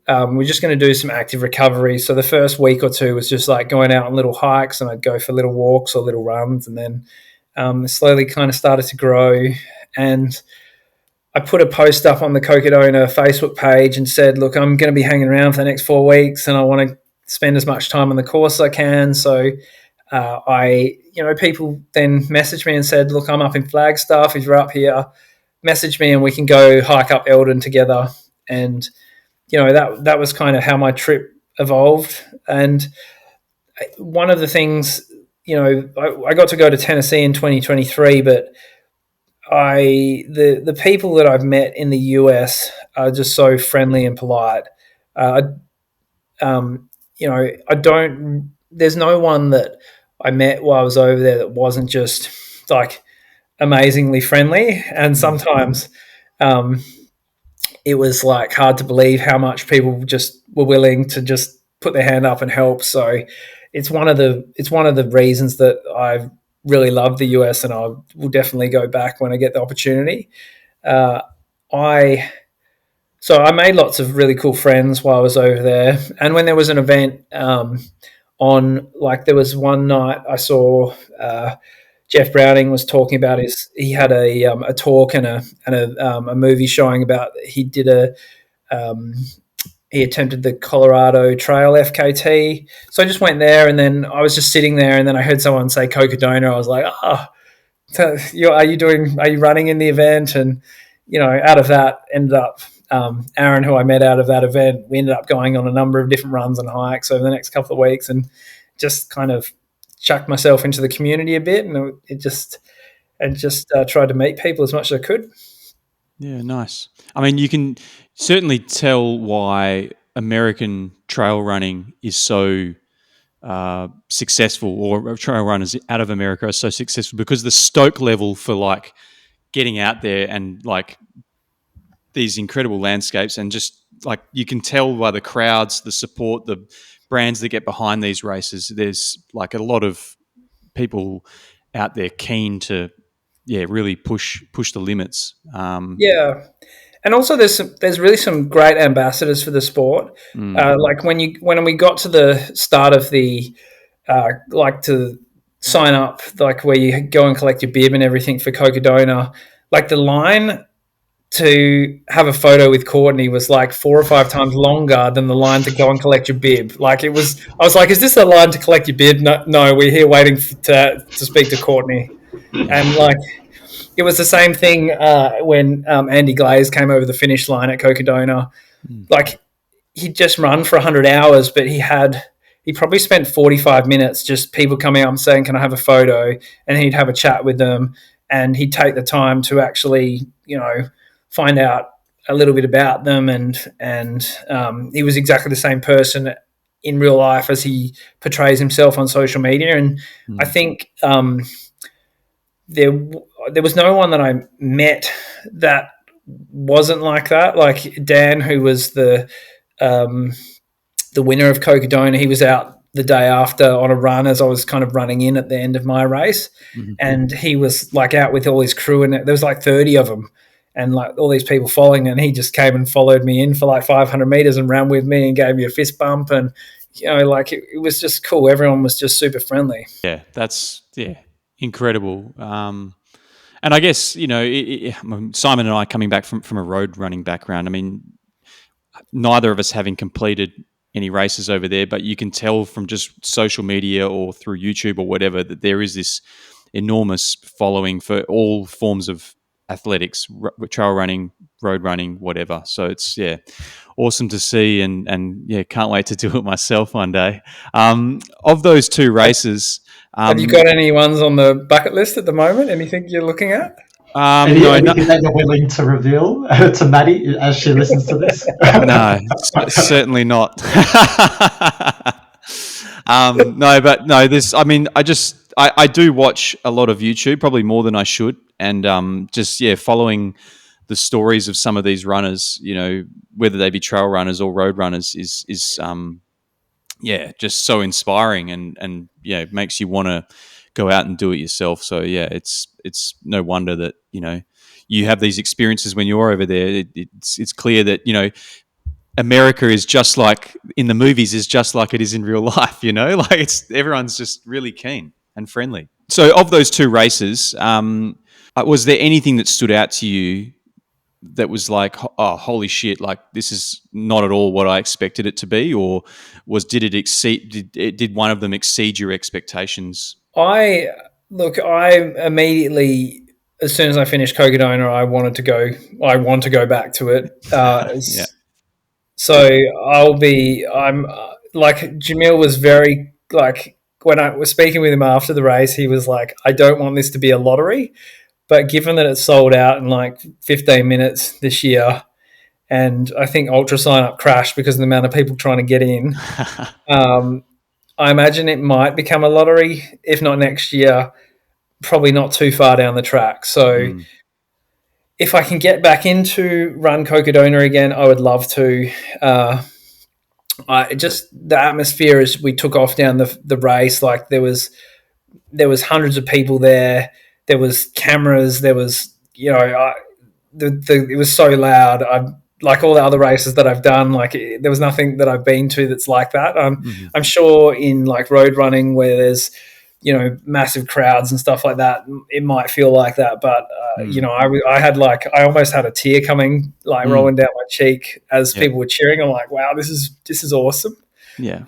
we're just going to do some active recovery. So the first week or two was just like going out on little hikes, and I'd go for little walks or little runs, and then slowly kind of started to grow. And I put a post up on the Cocodona Facebook page and said, look, I'm going to be hanging around for the next 4 weeks and I want to spend as much time on the course as I can. So people then messaged me and said, look, I'm up in Flagstaff. If you're up here, message me and we can go hike up Eldon together. And, that was kind of how my trip evolved. And one of the things, I got to go to Tennessee in 2023, but the people that I've met in the US are just so friendly and polite. There's no one that I met while I was over there that wasn't just like amazingly friendly. And sometimes it was like hard to believe how much people just were willing to just put their hand up and help. So it's one of the reasons that I really love the US, and I will definitely go back when I get the opportunity. I made lots of really cool friends while I was over there. And when there was an event there was one night I saw Jeff Browning was talking about he had a talk and a movie showing about he attempted the Colorado Trail FKT. So I just went there, and then I was just sitting there, and then I heard someone say Cocodona. I was like, are you running in the event? And, out of that ended up Aaron, who I met out of that event, we ended up going on a number of different runs and hikes over the next couple of weeks, and just kind of chucked myself into the community a bit, and tried to meet people as much as I could. Yeah, nice. I mean, you can certainly tell why American trail running is so successful, or trail runners out of America are so successful, because the stoke level for like getting out there and like these incredible landscapes, and just like you can tell by the crowds, the support, the brands that get behind these races. There's like a lot of people out there keen to, really push the limits. Yeah, and also there's really some great ambassadors for the sport. Like when we got to the start of the like to sign up, like where you go and collect your bib and everything for Cocodona, like the line to have a photo with Courtney was like 4 or 5 times longer than the line to go and collect your bib. Like it was, I was like, is this the line to collect your bib? No, we're here waiting to speak to Courtney. And like, it was the same thing when Andy Glaze came over the finish line at Cocodona. Like he'd just run for 100 hours, but he probably spent 45 minutes just people coming up and saying, can I have a photo? And he'd have a chat with them, and he'd take the time to actually, find out a little bit about them. And he was exactly the same person in real life as he portrays himself on social media. And I think there was no one that I met that wasn't like that. Like Dan, who was the winner of Cocodona, he was out the day after on a run as I was kind of running in at the end of my race. And he was like out with all his crew, and there was like 30 of them and like all these people following, and he just came and followed me in for like 500 meters and ran with me and gave me a fist bump. And, like it was just cool. Everyone was just super friendly. Yeah, that's incredible. And I guess, Simon and I coming back from a road running background, I mean, neither of us having completed any races over there, but you can tell from just social media or through YouTube or whatever that there is this enormous following for all forms of athletics, trail running, road running, whatever. So it's awesome to see, and can't wait to do it myself one day. Of those two races, have you got any ones on the bucket list at the moment? Anything you're looking at? Anything that you're willing to reveal to Maddie as she listens to this? No, certainly not. This. I mean, I do watch a lot of YouTube, probably more than I should, and following the stories of some of these runners, whether they be trail runners or road runners, is just so inspiring, and makes you want to go out and do it yourself. So it's no wonder that you have these experiences when you're over there. It's clear that America is just like in the movies, is just like it is in real life. Like everyone's just really keen and friendly. So of those two races, was there anything that stood out to you that was like, oh, holy shit, like this is not at all what I expected it to be? Or did one of them exceed your expectations? I immediately, as soon as I finished Cocodona, I want to go back to it. So I'm like, Jamil was very like, when I was speaking with him after the race, he was like, I don't want this to be a lottery, but given that it sold out in like 15 minutes this year, and I think Ultra sign up crashed because of the amount of people trying to get in, I imagine it might become a lottery, if not next year, probably not too far down the track. So if I can get back into Run Cocodona again, I would love to. The atmosphere as we took off down the race, like there was hundreds of people there. There was cameras. There was, it was so loud. Like all the other races that I've done, like there was nothing that I've been to that's like that. I'm sure in like road running where there's, massive crowds and stuff like that, it might feel like that. But, I almost had a tear coming, like rolling down my cheek as people were cheering. I'm like, wow, this is awesome. Yeah.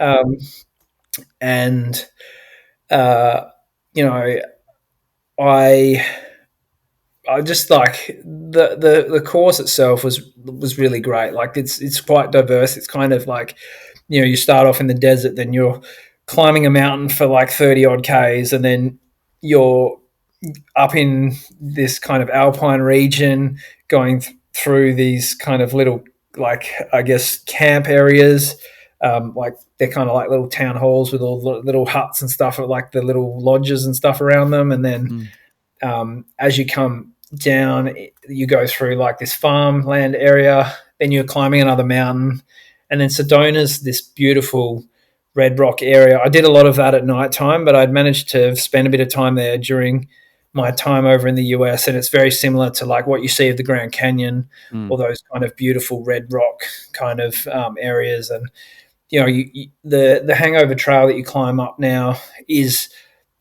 I just like the course itself was really great. Like it's quite diverse. It's kind of like, you start off in the desert, then you're climbing a mountain for like 30 odd Ks, and then you're up in this kind of alpine region going through these kind of little, like, I guess, camp areas. Like they're kind of like little town halls with all the little huts and stuff, like the little lodges and stuff around them. And then as you come down, you go through like this farmland area, then you're climbing another mountain. And then Sedona's this beautiful red rock area. I did a lot of that at night time, but I'd managed to spend a bit of time there during my time over in the US, and it's very similar to like what you see of the Grand Canyon, or those kind of beautiful red rock kind of areas. And the Hangover Trail that you climb up now is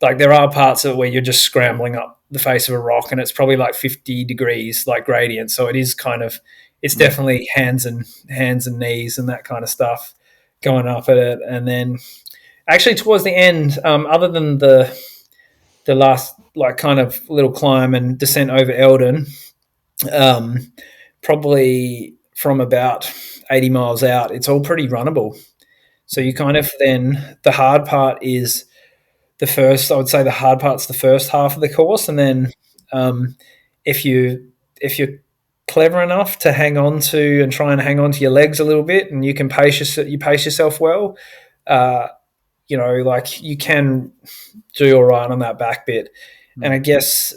like, there are parts of it where you're just scrambling up the face of a rock, and it's probably like 50 degrees like gradient. So it is kind of, it's definitely hands and knees and that kind of stuff going up at it. And then actually towards the end, other than the last like kind of little climb and descent over Eldon, probably from about 80 miles out, it's all pretty runnable. So you kind of, then the hard part is I would say the hard part's the first half of the course. And then if you're clever enough to hang on to and try and hang on to your legs a little bit, and you can pace yourself well, like you can do all right on that back bit. And I guess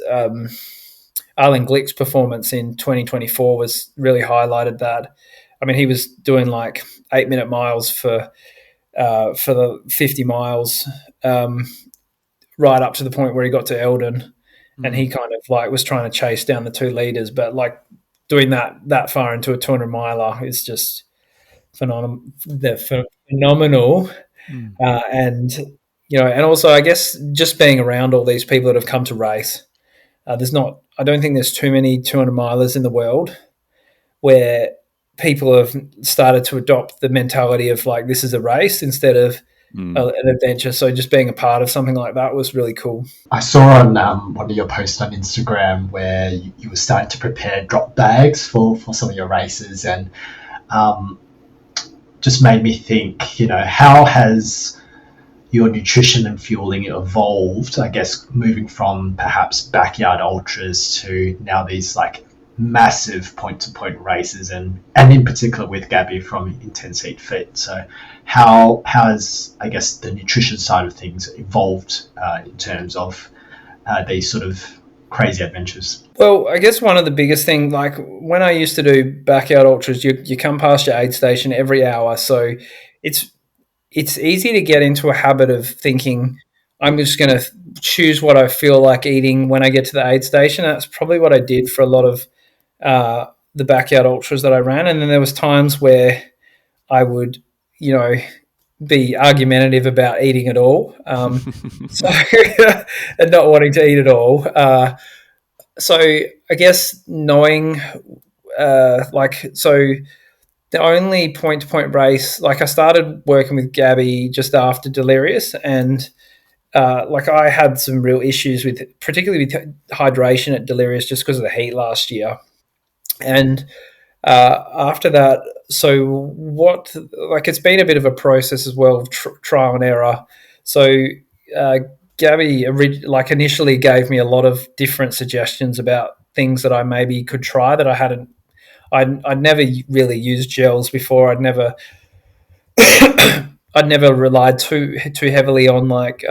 Arlen Glick's performance in 2024 was really highlighted that. I mean, he was doing like 8-minute miles for the 50 miles, right up to the point where he got to Eldon, and he kind of like was trying to chase down the 2 leaders, but like doing that far into a 200 miler is just phenomenal. And and also I guess just being around all these people that have come to race, I don't think there's too many 200 milers in the world where people have started to adopt the mentality of like, this is a race instead of an adventure. So just being a part of something like that was really cool. I saw on one of your posts on Instagram where you were starting to prepare drop bags for some of your races, and just made me think, how has your nutrition and fueling evolved, I guess, moving from perhaps backyard ultras to now these like massive point-to-point races, and in particular with Gabby from Intense Heat Fit. So how has, I guess, the nutrition side of things evolved in terms of these sort of crazy adventures? Well, I guess one of the biggest things, like when I used to do backyard ultras, you come past your aid station every hour. So it's easy to get into a habit of thinking, I'm just going to choose what I feel like eating when I get to the aid station. That's probably what I did for a lot of the backyard ultras that I ran. And then there was times where I would, be argumentative about eating at all, and not wanting to eat at all. So I guess knowing, the only point-to-point race, like I started working with Gabby just after Delirious, and I had some real issues particularly with hydration at Delirious just because of the heat last year. And after that, it's been a bit of a process as well of trial and error. So Gabby initially gave me a lot of different suggestions about things that I maybe could try that I hadn't. I'd never really used gels before. I'd never relied too heavily on like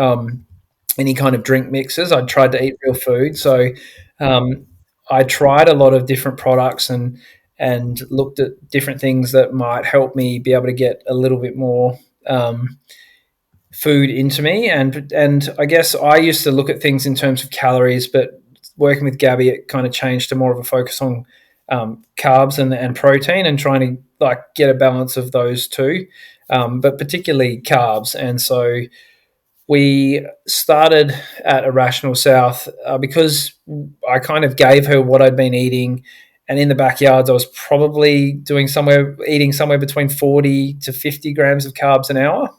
any kind of drink mixes. I'd tried to eat real food, so I tried a lot of different products and looked at different things that might help me be able to get a little bit more food into me. And I guess I used to look at things in terms of calories, but working with Gabby, it kind of changed to more of a focus on carbs and protein, and trying to like get a balance of those two, but particularly carbs. And so we started at Irrational South because I kind of gave her what I'd been eating, and in the backyards I was probably eating somewhere between 40 to 50 grams of carbs an hour.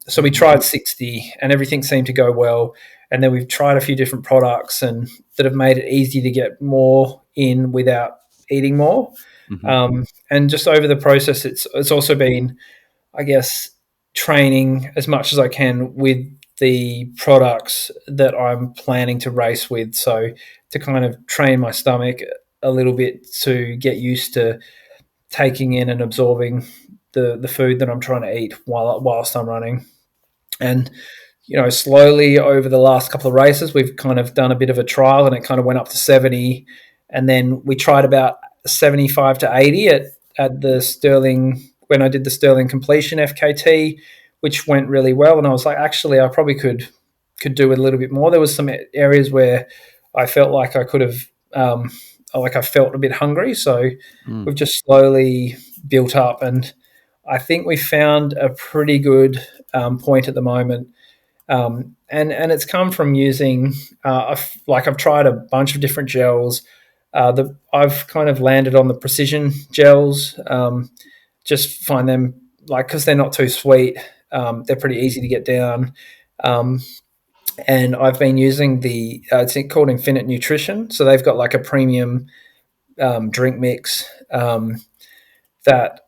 So we tried 60 and everything seemed to go well. And then we've tried a few different products and that have made it easy to get more in without eating more. And just over the process, it's also been, I guess, training as much as I can with the products that I'm planning to race with. So to kind of train my stomach a little bit to get used to taking in and absorbing the food that I'm trying to eat whilst I'm running. And slowly over the last couple of races, we've kind of done a bit of a trial, and it kind of went up to 70, and then we tried about 75 to 80 at the Sterling, when I did the Sterling completion FKT, which went really well. And I was like, actually, I probably could do a little bit more. There was some areas where I felt like I could have, like I felt a bit hungry. So we've just slowly built up, and I think we found a pretty good point at the moment. And it's come from using, I've tried a bunch of different gels. I've kind of landed on the precision gels. Just find them, because they're not too sweet. They're pretty easy to get down. And I've been using it's called Infinite Nutrition. So they've got like a premium drink mix that,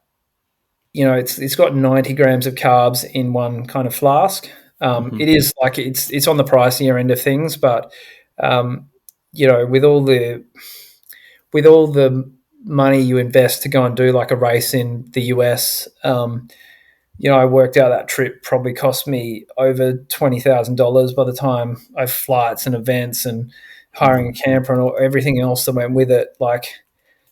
it's got 90 grams of carbs in one kind of flask. It is like it's on the pricier end of things, but with all the money you invest to go and do like a race in the US, I worked out that trip probably cost me over $20,000 by the time I have flights and events and hiring a camper and everything else that went with it. Like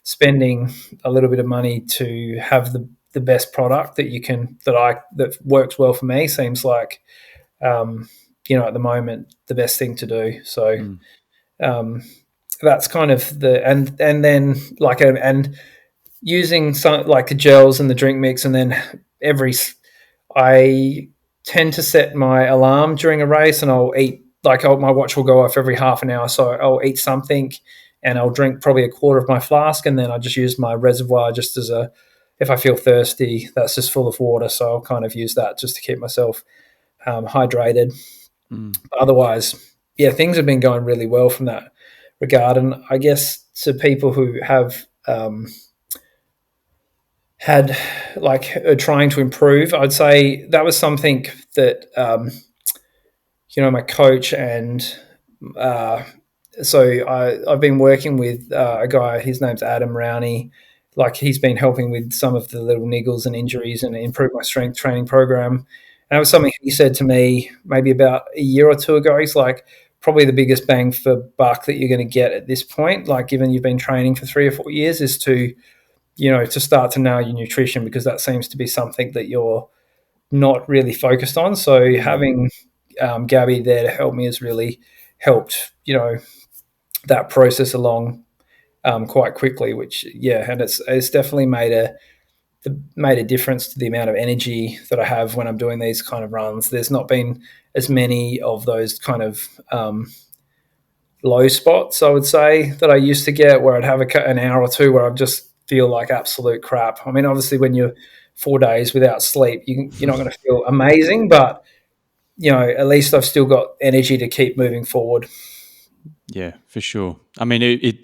spending a little bit of money to have the best product that works well for me seems like, at the moment, the best thing to do. So that's kind of and then and using some like the gels and the drink mix, and then I tend to set my alarm during a race, and I'll eat, my watch will go off every half an hour. So I'll eat something and I'll drink probably a quarter of my flask, and then I just use my reservoir just as if I feel thirsty, that's just full of water. So I'll kind of use that just to keep myself hydrated. Otherwise, things have been going really well from that regard. And I guess to people who have are trying to improve, I'd say that was something that my coach and so I've been working with a guy, his name's Adam Rowney. He's been helping with some of the little niggles and injuries and improve my strength training program. And that was something he said to me maybe about a year or two ago. He's like, probably the biggest bang for buck that you're going to get at this point, given you've been training for 3 or 4 years, is to start to nail your nutrition, because that seems to be something that you're not really focused on. So having Gabby there to help me has really helped, that process along quite quickly, which, and it's definitely made a difference to the amount of energy that I have when I'm doing these kind of runs. There's not been as many of those kind of low spots, I would say, that I used to get, where I'd have an hour or two where I just feel like absolute crap. I mean, obviously when you're 4 days without sleep, you're not going to feel amazing, but at least I've still got energy to keep moving forward. Yeah, for sure. I mean,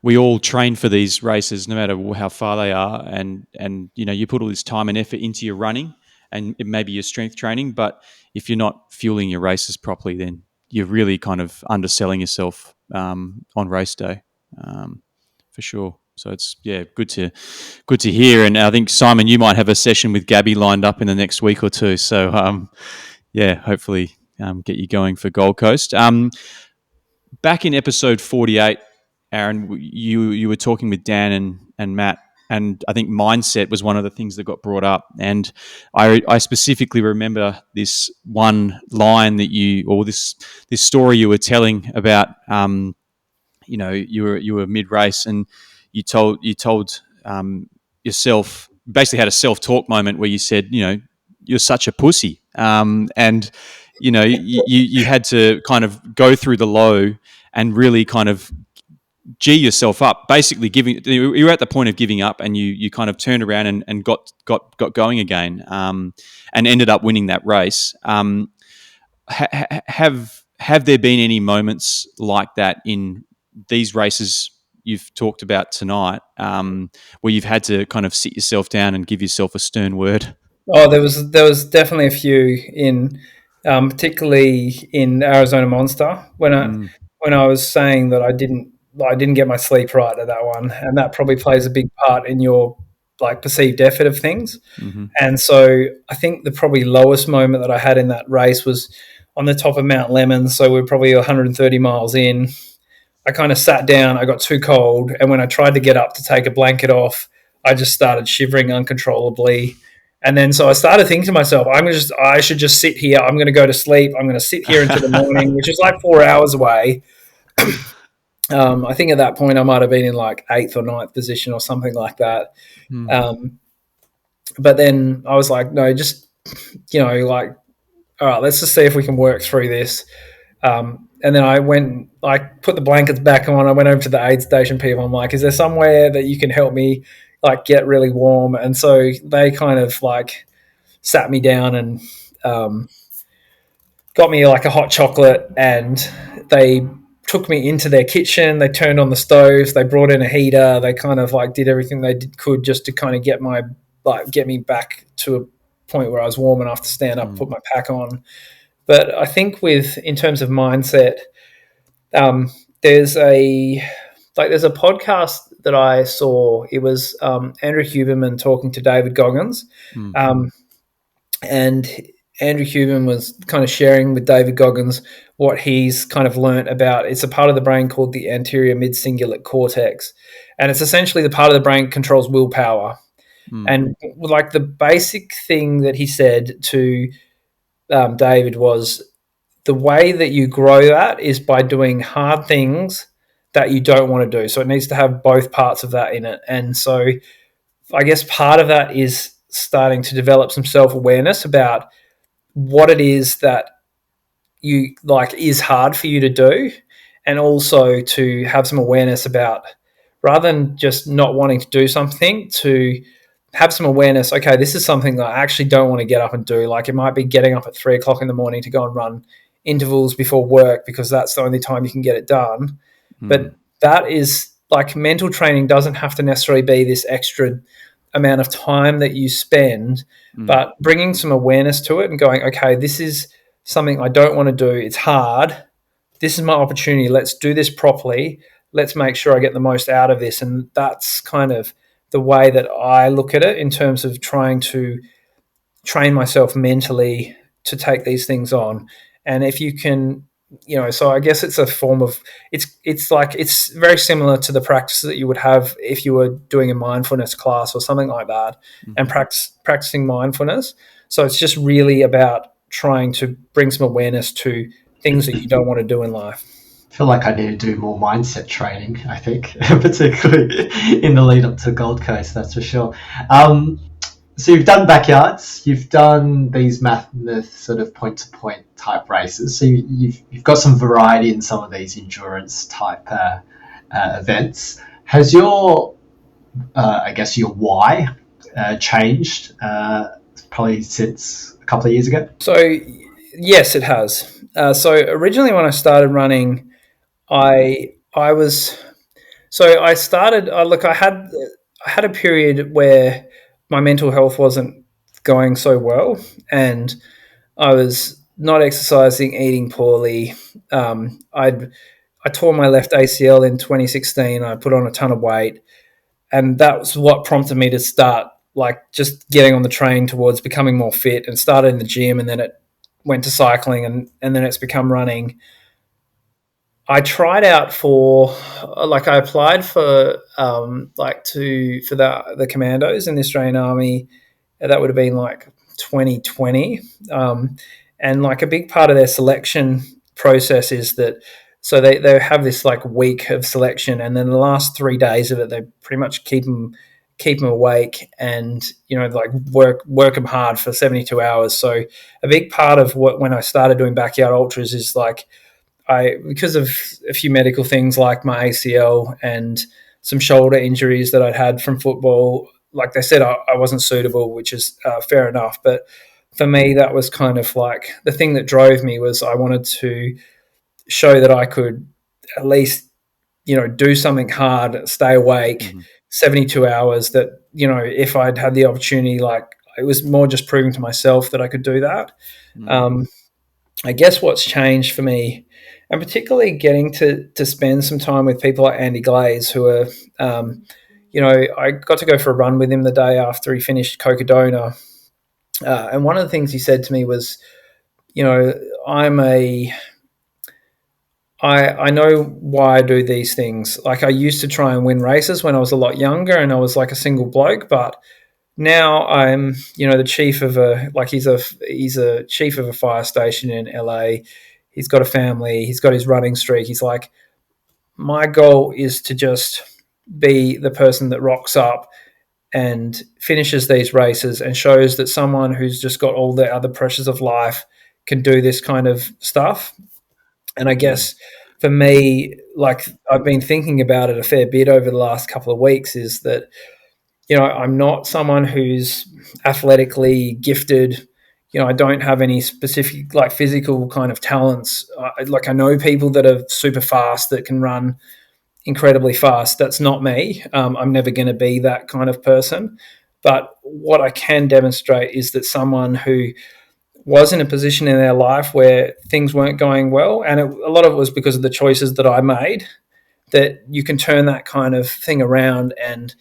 we all train for these races, no matter how far they are, and you put all this time and effort into your running, and it may be your strength training, but if you're not fueling your races properly, then you're really kind of underselling yourself on race day, for sure. So it's good to hear. And I think, Simon, you might have a session with Gabby lined up in the next week or two. So hopefully get you going for Gold Coast. Back in episode 48, Aaron, you were talking with Dan and Matt, and I think mindset was one of the things that got brought up. And I specifically remember this one line that this story you were telling about. You were mid race, and you told yourself, basically had a self-talk moment where you said, you're such a pussy, and you had to kind of go through the low and really kind of G yourself up, basically you were at the point of giving up, and you kind of turned around and got going again, and ended up winning that race. Have there been any moments like that in these races you've talked about tonight, where you've had to kind of sit yourself down and give yourself a stern word? Oh, there was definitely a few in, particularly in Arizona Monster, when I was saying that I didn't I didn't get my sleep right at that one, and that probably plays a big part in your like perceived effort of things. Mm-hmm. And so I think the probably lowest moment that I had in that race was on the top of Mount Lemon. So we're probably 130 miles in. I kind of sat down, I got too cold, and when I tried to get up to take a blanket off, I just started shivering uncontrollably. And then so I started thinking to myself, I should just sit here. I'm going to go to sleep. I'm going to sit here until the morning, which is like 4 hours away. I think at that point I might have been in like 8th or 9th position or something like that. But then I was like, no, just, like, all right, let's just see if we can work through this. And then I went, like, put the blankets back on. I went over to the aid station people. I'm like, is there somewhere that you can help me, like, get really warm? And so they kind of, like, sat me down and got me, like, a hot chocolate, and they took me into their kitchen. They turned on the stoves. They brought in a heater. They kind of, like, did everything they could just to kind of get me back to a point where I was warm enough to stand up, put my pack on. But I think in terms of mindset, there's a podcast that I saw. It was Andrew Huberman talking to David Goggins, and Andrew Huberman was kind of sharing with David Goggins what he's kind of learnt about. It's a part of the brain called the anterior mid-cingulate cortex, and it's essentially the part of the brain that controls willpower. And like the basic thing that he said to David was, the way that you grow that is by doing hard things that you don't want to do. So it needs to have both parts of that in it. And so I guess part of that is starting to develop some self-awareness about what it is that you like is hard for you to do, and also to have some awareness about, rather than just not wanting to do something, to have some awareness, okay, this is something that I actually don't want to get up and do. Like it might be getting up at 3 o'clock in the morning to go and run intervals before work because that's the only time you can get it done. But that is like, mental training doesn't have to necessarily be this extra amount of time that you spend, but bringing some awareness to it and going, okay, this is something I don't want to do. It's hard. This is my opportunity. Let's do this properly. Let's make sure I get the most out of this. And that's kind of the way that I look at it in terms of trying to train myself mentally to take these things on. And if you can, so I guess it's a form of, it's very similar to the practice that you would have if you were doing a mindfulness class or something like that, and practicing mindfulness. So it's just really about trying to bring some awareness to things that you don't want to do in life. I feel like I need to do more mindset training, I think, particularly in the lead up to Gold Coast, that's for sure. So you've done backyards, you've done these math sort of point-to-point type races, so you've got some variety in some of these endurance type events. Has your, I guess, your why changed probably since a couple of years ago? So yes, it has. So originally when I started running, I had a period where my mental health wasn't going so well, and I was not exercising, eating poorly. I tore my left ACL in 2016. I put on a ton of weight, and that was what prompted me to start like just getting on the train towards becoming more fit, and started in the gym, and then it went to cycling, and then it's become running. I tried out I applied for the commandos in the Australian Army. That would have been like 2020. And like a big part of their selection process is that, so they have this like week of selection, and then the last 3 days of it, they pretty much keep them awake and, like work them hard for 72 hours. So a big part of when I started doing backyard ultras is like, because of a few medical things like my ACL and some shoulder injuries that I'd had from football, like they said, I wasn't suitable, which is fair enough. But for me, that was kind of like the thing that drove me, was I wanted to show that I could at least, do something hard, stay awake 72 hours, that, if I'd had the opportunity, like it was more just proving to myself that I could do that. I guess what's changed for me and particularly getting to spend some time with people like Andy Glaze, who are, I got to go for a run with him the day after he finished Cocodona. And one of the things he said to me was, I know why I do these things. Like, I used to try and win races when I was a lot younger and I was like a single bloke, but now I'm, the chief of he's a chief of a fire station in LA. He's got a family. He's got his running streak. He's like, my goal is to just be the person that rocks up and finishes these races and shows that someone who's just got all the other pressures of life can do this kind of stuff. And I guess for me, like, I've been thinking about it a fair bit over the last couple of weeks, is that, I'm not someone who's athletically gifted. I don't have any specific like physical kind of talents. I know people that are super fast that can run incredibly fast. That's not me. I'm never going to be that kind of person. But what I can demonstrate is that someone who was in a position in their life where things weren't going well, and a lot of it was because of the choices that I made, that you can turn that kind of thing around. And,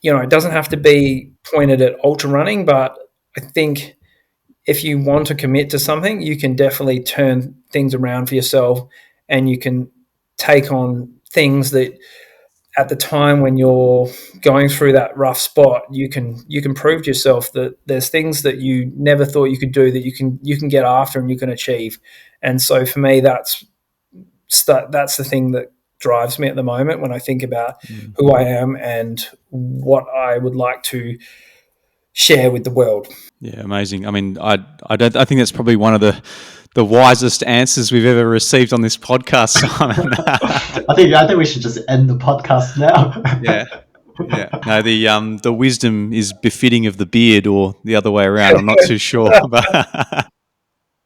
it doesn't have to be pointed at ultra running, but I think if you want to commit to something, you can definitely turn things around for yourself, and you can take on things that at the time when you're going through that rough spot, you can prove to yourself that there's things that you never thought you could do that you can get after and you can achieve. And so for me, that's the thing that drives me at the moment when I think about who I am and what I would like to share with the world. Yeah, amazing. I mean, I think that's probably one of the wisest answers we've ever received on this podcast, Simon. I think we should just end the podcast now. Yeah. No, the wisdom is befitting of the beard, or the other way around. I'm not too sure, but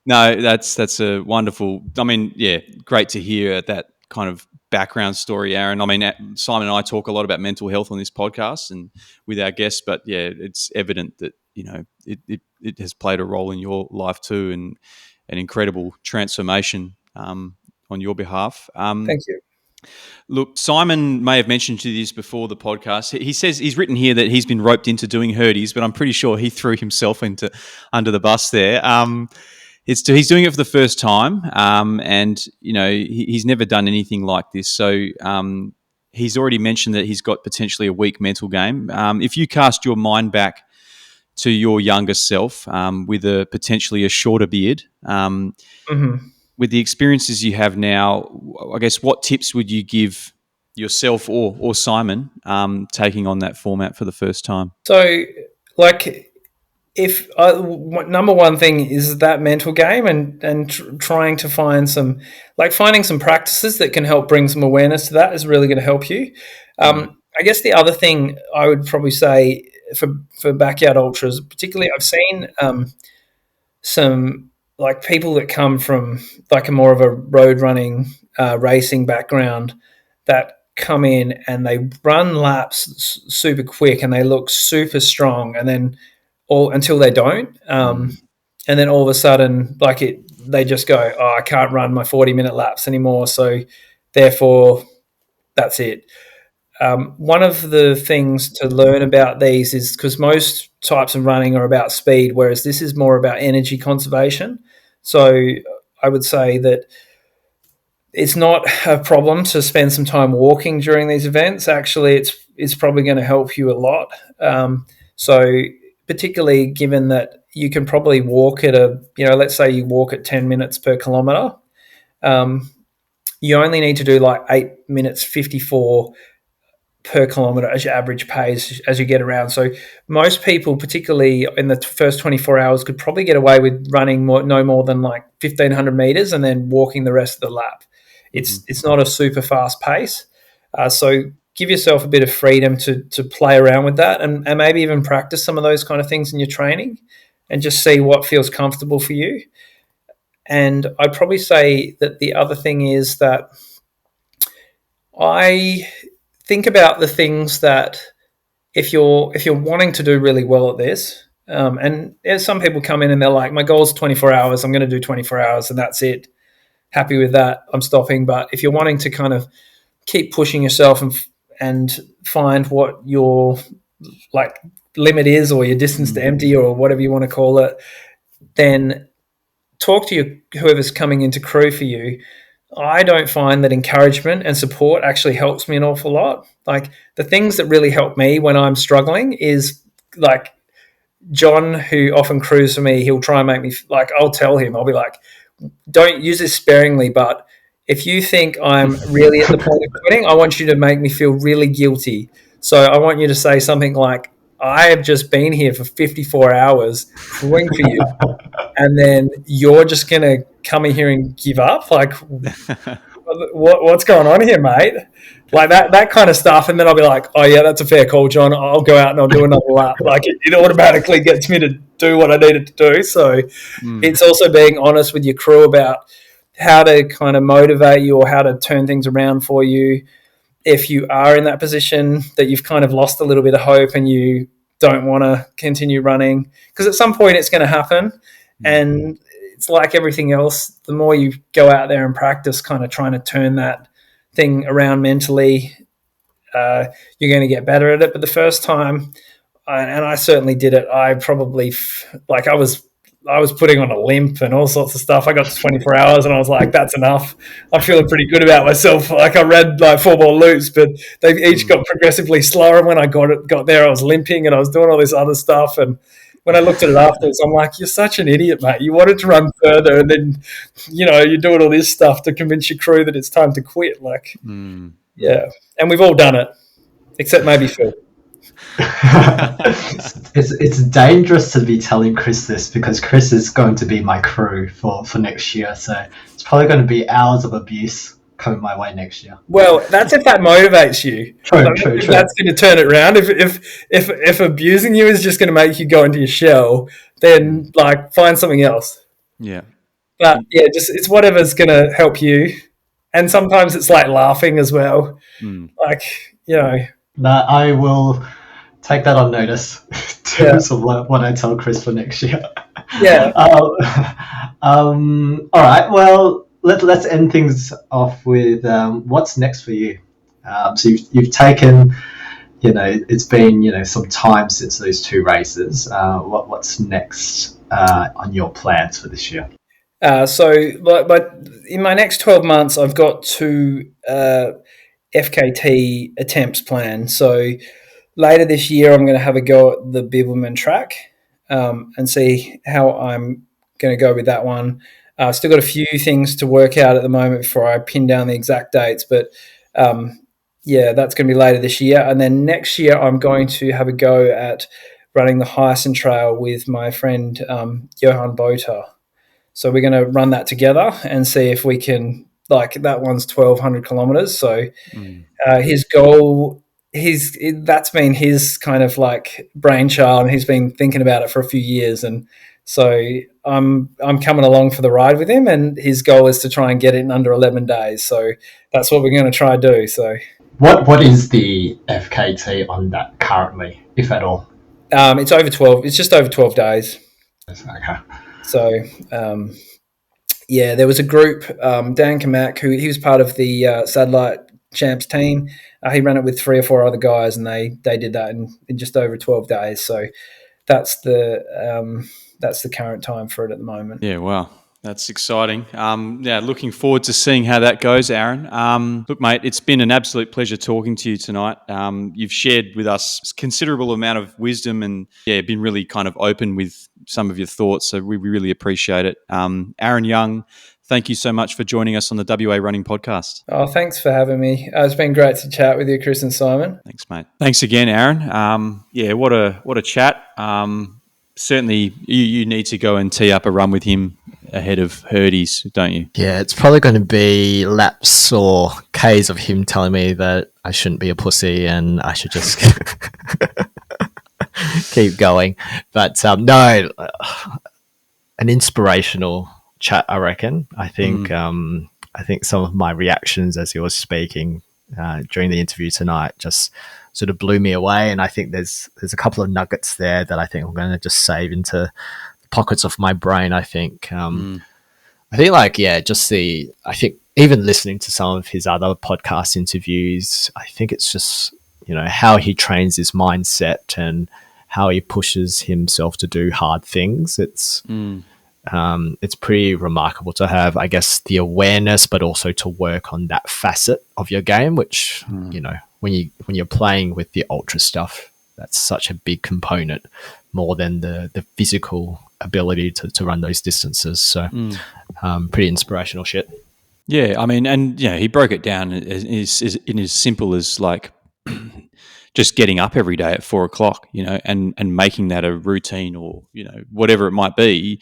no, that's a wonderful. I mean, yeah, great to hear that kind of background story, Aaron. I mean, Simon and I talk a lot about mental health on this podcast and with our guests, but yeah, it's evident that it has played a role in your life too, and an incredible transformation on your behalf. Thank you. Look, Simon may have mentioned to you this before the podcast. He says he's written here that he's been roped into doing Hurdies, but I'm pretty sure he threw himself under the bus there. He's doing it for the first time, and he's never done anything like this. So he's already mentioned that he's got potentially a weak mental game. If you cast your mind back to your younger self with potentially a shorter beard, with the experiences you have now, I guess what tips would you give yourself or Simon taking on that format for the first time? So, number one thing is that mental game, and trying to find finding some practices that can help bring some awareness to that is really going to help you. I guess the other thing I would probably say for backyard ultras, particularly, I've seen some like people that come from like a more of a road running racing background that come in and they run laps super quick and they look super strong, and then until they don't, and then all of a sudden they just go, oh, I can't run my 40-minute laps anymore, so therefore that's it. One of the things to learn about these is because most types of running are about speed, whereas this is more about energy conservation. So I would say that it's not a problem to spend some time walking during these events. Actually, it's probably going to help you a lot. So particularly given that you can probably walk at let's say you walk at 10 minutes per kilometre, you only need to do like 8 minutes 54 per kilometre as your average pace as you get around. So most people, particularly in the first 24 hours, could probably get away with running no more than like 1,500 metres and then walking the rest of the lap. It's not a super fast pace. So give yourself a bit of freedom to play around with that, and maybe even practice some of those kind of things in your training and just see what feels comfortable for you. And I'd probably say that the other thing is that I think about the things that if you're wanting to do really well at this, and some people come in and they're like, my goal is 24 hours, I'm going to do 24 hours and that's it. happy with that, I'm stopping. But if you're wanting to kind of keep pushing yourself and find what your like limit is, or your distance to empty, or whatever you want to call it, then talk to whoever's coming into crew for you. I don't find that encouragement and support actually helps me an awful lot. Like, the things that really help me when I'm struggling is like John, who often crews for me, he'll try and make me like, I'll tell him, I'll be like, don't use this sparingly, but if you think I'm really at the point of quitting, I want you to make me feel really guilty. So I want you to say something like, I have just been here for 54 hours crewing for you, and then you're just going to come in here and give up? Like, what's going on here, mate? Like that kind of stuff. And then I'll be like, oh, yeah, that's a fair call, John. I'll go out and I'll do another lap. Like, it automatically gets me to do what I needed to do. So it's also being honest with your crew about how to kind of motivate you or how to turn things around for you if you are in that position that you've kind of lost a little bit of hope and you don't want to continue running. Because at some point it's going to happen. And it's like everything else. The more you go out there and practice kind of trying to turn that thing around mentally, you're going to get better at it. But the first time, and I certainly did it, I probably I was putting on a limp and all sorts of stuff. I got to 24 hours and I was like, that's enough. I'm feeling pretty good about myself. Like, I ran like 4 more loops, but they each got progressively slower. And when I got there, I was limping and I was doing all this other stuff. And when I looked at it afterwards, I'm like, you're such an idiot, mate. You wanted to run further, and then, you're doing all this stuff to convince your crew that it's time to quit. Like, yeah. And we've all done it, except maybe Phil. It's dangerous to be telling Chris this, because Chris is going to be my crew for next year. So it's probably going to be hours of abuse coming my way next year. Well, that's if that motivates you. True. That's going to turn it around. If abusing you is just going to make you go into your shell, then like find something else. Yeah. But yeah, just it's whatever's going to help you. And sometimes it's like laughing as well. Like, But I will take that on notice in terms of what I tell Chris for next year. Yeah. All right. Well, let's end things off with what's next for you. So you've taken, it's been some time since those 2 races. What's next on your plans for this year? So in my next 12 months, I've got 2 FKT attempts planned. So later this year, I'm going to have a go at the Bibbulmun track and see how I'm going to go with that one. I've still got a few things to work out at the moment before I pin down the exact dates, but that's going to be later this year. And then next year, I'm going to have a go at running the Hyson Trail with my friend Johan Bota. So we're going to run that together and see if we can, like, that one's 1,200 kilometers. So his goal, that's been his kind of like brainchild, and he's been thinking about it for a few years. And so I'm coming along for the ride with him, and his goal is to try and get it in under 11 days. So that's what we're going to try to do. So what is the FKT on that currently, if at all? It's over 12. It's just over 12 days. Okay. So, there was a group, Dan Kamak, who he was part of the Satellite Champs team. He ran it with 3 or 4 other guys, and they did that in just over 12 days. So that's the current time for it at the moment. Yeah, wow. That's exciting. Looking forward to seeing how that goes, Aaron. Look, mate, it's been an absolute pleasure talking to you tonight. You've shared with us a considerable amount of wisdom and, been really kind of open with some of your thoughts. So we really appreciate it. Aaron Young, thank you so much for joining us on the WA Running Podcast. Oh, thanks for having me. It's been great to chat with you, Chris and Simon. Thanks, mate. Thanks again, Aaron. What a chat. Certainly, you need to go and tee up a run with him ahead of Hurdy's, don't you? Yeah, it's probably going to be laps or Ks of him telling me that I shouldn't be a pussy and I should just keep going. But no, an inspirational chat, I reckon. I think some of my reactions as he was speaking during the interview tonight just sort of blew me away, and I think there's a couple of nuggets there that I think I'm going to just save into the pockets of my brain. I think I think I think even listening to some of his other podcast interviews, I think it's just, how he trains his mindset and how he pushes himself to do hard things. It's pretty remarkable to have, I guess, the awareness, but also to work on that facet of your game, which, when you're playing with the ultra stuff, that's such a big component, more than the physical ability to run those distances. So pretty inspirational shit. Yeah, I mean, and he broke it down in as simple as like just getting up every day at 4 o'clock, and making that a routine, or whatever it might be.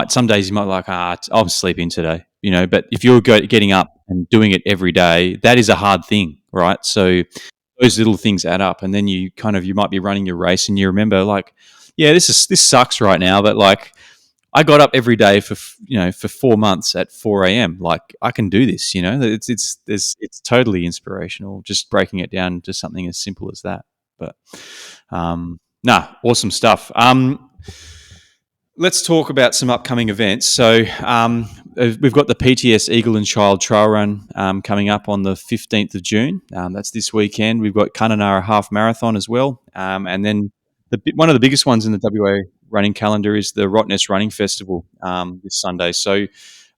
Some days you might like, I'm sleeping today, But if you're getting up and doing it every day, that is a hard thing, right? So those little things add up, and then you might be running your race, and you remember like, yeah, this sucks right now, but like, I got up every day for 4 months at 4 a.m. Like, I can do this. It's totally inspirational. Just breaking it down to something as simple as that. But awesome stuff. Let's talk about some upcoming events. So we've got the PTS Eagle and Child Trail Run coming up on the 15th of June. That's this weekend. We've got Kununurra Half Marathon as well, and then one of the biggest ones in the WA running calendar is the Rottnest Running Festival this Sunday. So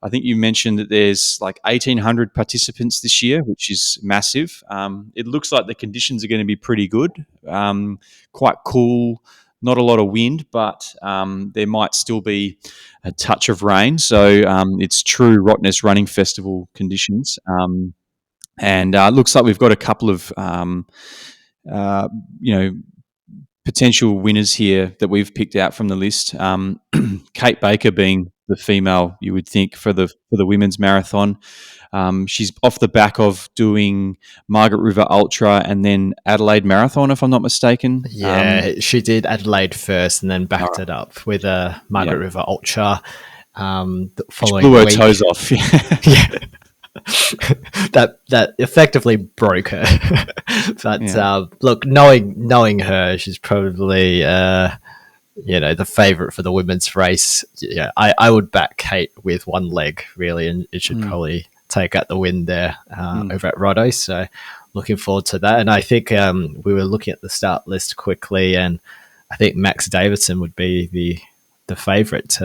I think you mentioned that there's like 1,800 participants this year, which is massive. It looks like the conditions are going to be pretty good, quite cool, not a lot of wind, but there might still be a touch of rain. So it's true Rottnest Running Festival conditions. And it looks like we've got a couple of, potential winners here that we've picked out from the list. Kate Baker being the female, you would think, for the women's marathon. She's off the back of doing Margaret River Ultra and then Adelaide Marathon, if I'm not mistaken. Yeah, she did Adelaide first and then backed it up with a Margaret River Ultra. Following blew her toes off. Yeah. that effectively broke her. But look, knowing her, she's probably the favorite for the women's race. Yeah, I would back Kate with one leg really, and it should probably take out the win there over at Rotto. So looking forward to that. And I think we were looking at the start list quickly, and I think Max Davidson would be the favorite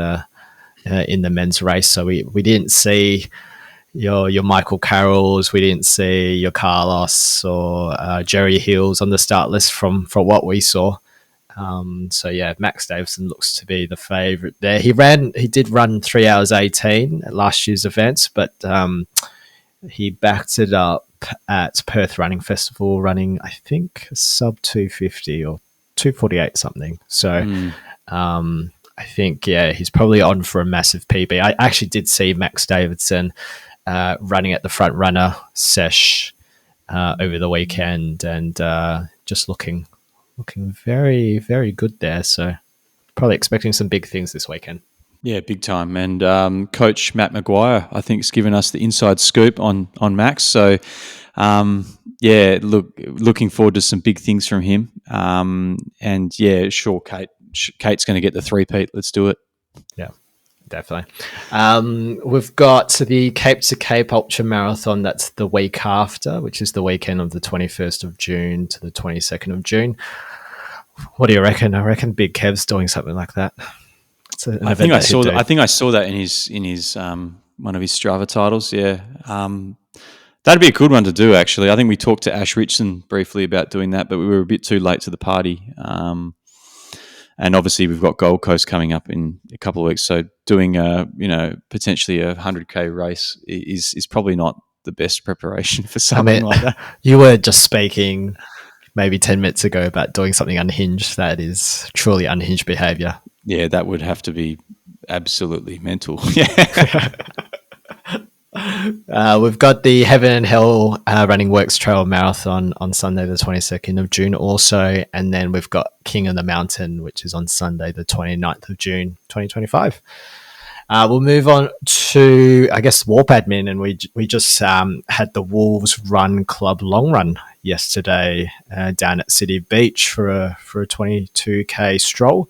in the men's race. So we didn't see your Michael Carrolls, we didn't see your Carlos or Jerry Hills on the start list from what we saw. So yeah, Max Davison looks to be the favourite there. He did run 3 hours 18 at last year's events, but he backed it up at Perth Running Festival, running I think sub 250 or 248 something. So I think he's probably on for a massive PB. I actually did see Max Davidson running at the front runner sesh over the weekend, and just looking very, very good there. So probably expecting some big things this weekend. Yeah, big time. And Coach Matt Maguire, I think, has given us the inside scoop on Max. So looking forward to some big things from him. And yeah, sure, Kate's going to get the three-peat. Let's do it. Yeah. Definitely. We've got the Cape to Cape Ultra Marathon. That's the week after, which is the weekend of the 21st of June to the 22nd of June. What do you reckon? I reckon Big Kev's doing something like that. I think I saw that in his one of his Strava titles. Yeah, that'd be a good one to do. Actually, I think we talked to Ash Richardson briefly about doing that, but we were a bit too late to the party. And obviously, we've got Gold Coast coming up in a couple of weeks. So doing potentially a 100K race is probably not the best preparation for something like that. You were just speaking maybe 10 minutes ago about doing something unhinged. That is truly unhinged behaviour. Yeah, that would have to be absolutely mental. Yeah. We've got the Heaven and Hell Running Works Trail Marathon on Sunday the 22nd of June also, and then we've got King of the Mountain, which is on Sunday the 29th of June 2025. We'll move on to, I guess, Warp Admin, and we just had the Wolves Run Club long run yesterday down at City Beach for a 22k stroll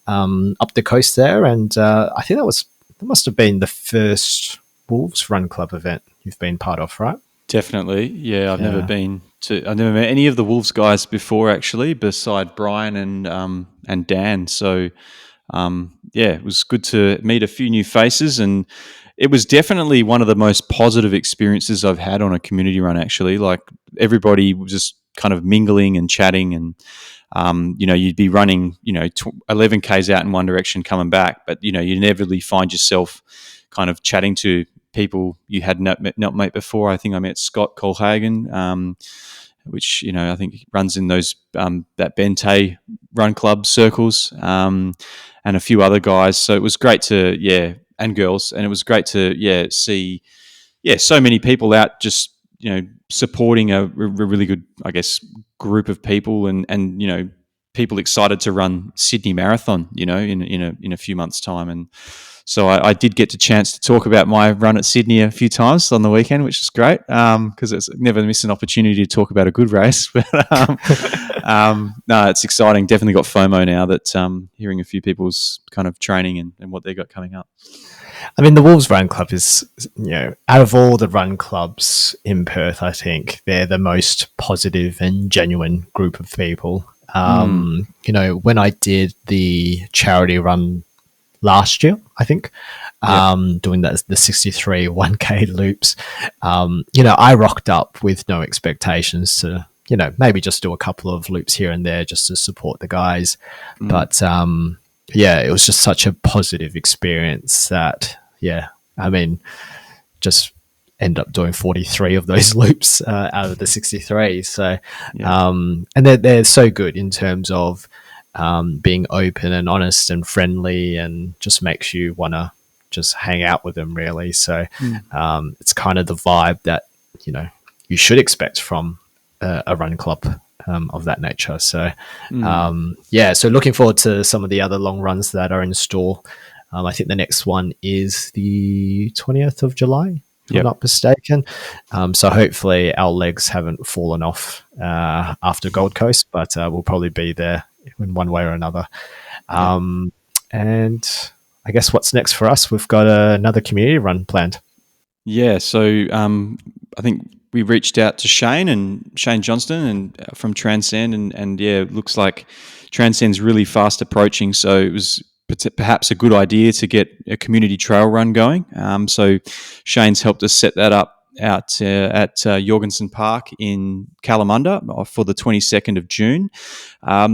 up the coast there, and I think that was must have been the first Wolves Run Club event you've been part of, right? Definitely. Yeah, I've never met any of the Wolves guys before, actually, beside Brian and Dan. So, it was good to meet a few new faces, and it was definitely one of the most positive experiences I've had on a community run, actually. Like, everybody was just kind of mingling and chatting, and you'd be running 11 Ks out in one direction coming back, but you inevitably find yourself kind of chatting to people you had not met before. I think I met Scott Colhagen, which I think runs in those that Bente Run Club circles, and a few other guys. So it was great to and girls, and it was great to see so many people out just supporting a really good, I guess, group of people, and people excited to run Sydney Marathon, in a few months' time. And so I did get the chance to talk about my run at Sydney a few times on the weekend, which is great, because it's never miss an opportunity to talk about a good race. But no, it's exciting. Definitely got FOMO now that hearing a few people's kind of training and what they got coming up. I mean, the Wolves Run Club is, out of all the run clubs in Perth, I think they're the most positive and genuine group of people. When I did the charity run last year, I think, doing the 63 1K loops, I rocked up with no expectations to, maybe just do a couple of loops here and there just to support the guys. But, it was just such a positive experience that, just end up doing 43 of those loops out of the 63. So, and they're so good in terms of being open and honest and friendly, and just makes you want to just hang out with them, really. So it's kind of the vibe that, you should expect from a run club of that nature. So, so looking forward to some of the other long runs that are in store. I think the next one is the 20th of July, if I'm not mistaken. So hopefully our legs haven't fallen off after Gold Coast, but we'll probably be there in one way or another. And I guess what's next for us? We've got another community run planned. Yeah, so I think we reached out to Shane Johnston and from Transcend, and it looks like Transcend's really fast approaching. So it was perhaps a good idea to get a community trail run going. So Shane's helped us set that up out at Jorgenson Park in Kalamunda for the 22nd of June.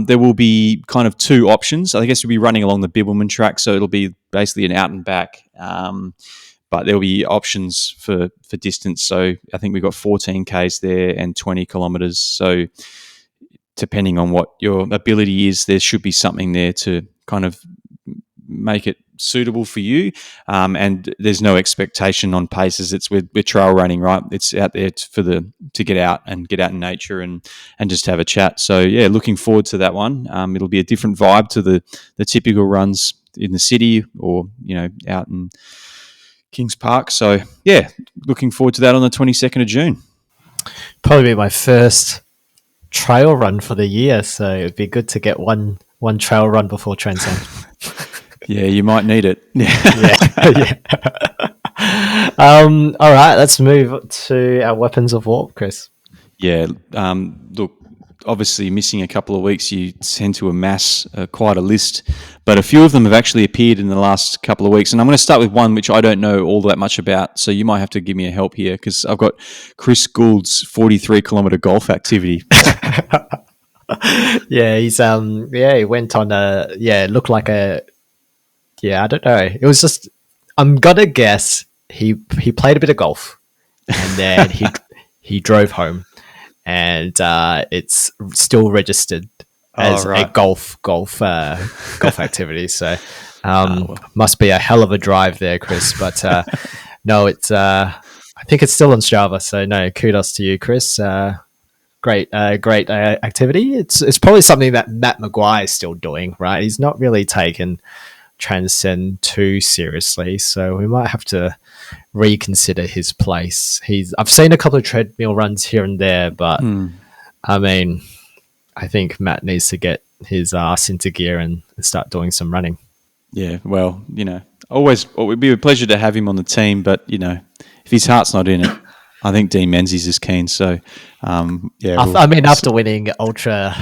There will be kind of two options. I guess we'll be running along the Bibbulmun track, so it'll be basically an out and back. But there'll be options for distance. So I think we've got 14 Ks there and 20 kilometres. So depending on what your ability is, there should be something there to kind of make it suitable for you. And there's no expectation on paces. It's we're trail running, right? It's out there to get out in nature and just have a chat. So looking forward to that one. It'll be a different vibe to the typical runs in the city or out in Kings Park. So looking forward to that on the 22nd of June. Probably be my first trail run for the year, so it'd be good to get one trail run before Transcend. Yeah, you might need it. All right, let's move to our weapons of war, Chris. Yeah, look, obviously missing a couple of weeks, you tend to amass quite a list, but a few of them have actually appeared in the last couple of weeks. And I'm going to start with one which I don't know all that much about, so you might have to give me a help here, because I've got Chris Gould's 43-kilometre golf activity. He went on looked like a, I don't know. It was just, I'm gonna guess he played a bit of golf, and then he drove home, and it's still registered as a golf activity. So must be a hell of a drive there, Chris. But no, it's I think it's still on Strava. So no, kudos to you, Chris. Great activity. It's probably something that Matt Maguire is still doing, right? He's not really taken Transcend too seriously, so we might have to reconsider his place. I've seen a couple of treadmill runs here and there, but I mean, I think Matt needs to get his ass into gear and start doing some running. Yeah, well, it would be a pleasure to have him on the team, but if his heart's not in it, I think Dean Menzies is keen. So, after winning Ultra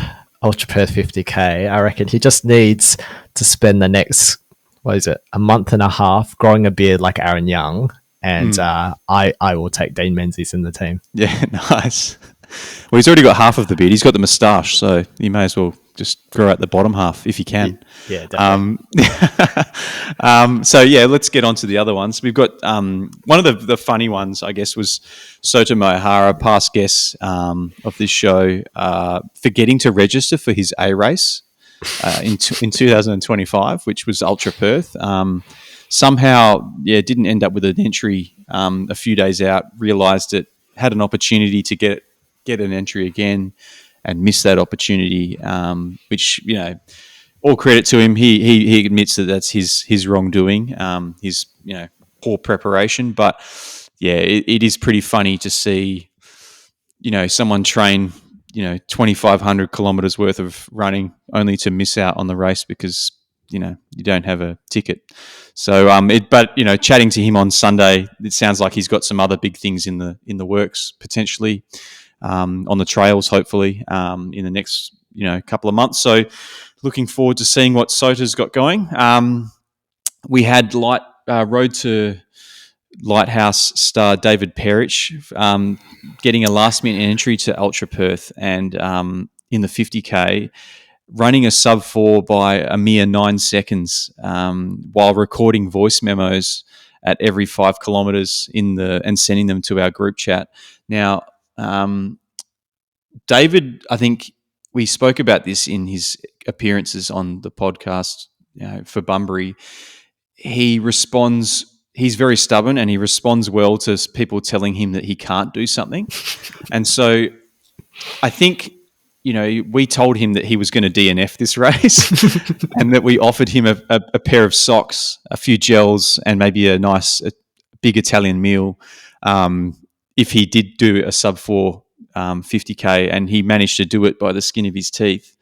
Perth 50K, I reckon he just needs to spend the next, a month and a half growing a beard like Aaron Young, and I will take Dean Menzies in the team. Yeah, nice. Well, he's already got half of the beard. He's got the moustache, so you may as well just grow out the bottom half if you can. Yeah, definitely. So let's get on to the other ones. We've got one of the funny ones, I guess, was Soto Moehara, past guest of this show, forgetting to register for his A race in 2025, which was Ultra Perth. Somehow, didn't end up with an entry a few days out. Realised it, had an opportunity to get an entry again, and missed that opportunity. Which all credit to him. He admits that that's his wrongdoing, his poor preparation. But it is pretty funny to see someone train 2,500 kilometers worth of running only to miss out on the race because you don't have a ticket. So chatting to him on Sunday, it sounds like he's got some other big things in the works potentially on the trails, hopefully in the next couple of months. So looking forward to seeing what Sota's got going. We had Road to Lighthouse star David Perich getting a last-minute entry to Ultra Perth, and in the 50K, running a sub 4 by a mere 9 seconds while recording voice memos at every 5 kilometres and sending them to our group chat. Now, David, I think we spoke about this in his appearances on the podcast for Bunbury. He's very stubborn, and he responds well to people telling him that he can't do something. And so I think, we told him that he was going to DNF this race and that we offered him a pair of socks, a few gels, and maybe a big Italian meal if he did do a sub 4 50K, and he managed to do it by the skin of his teeth.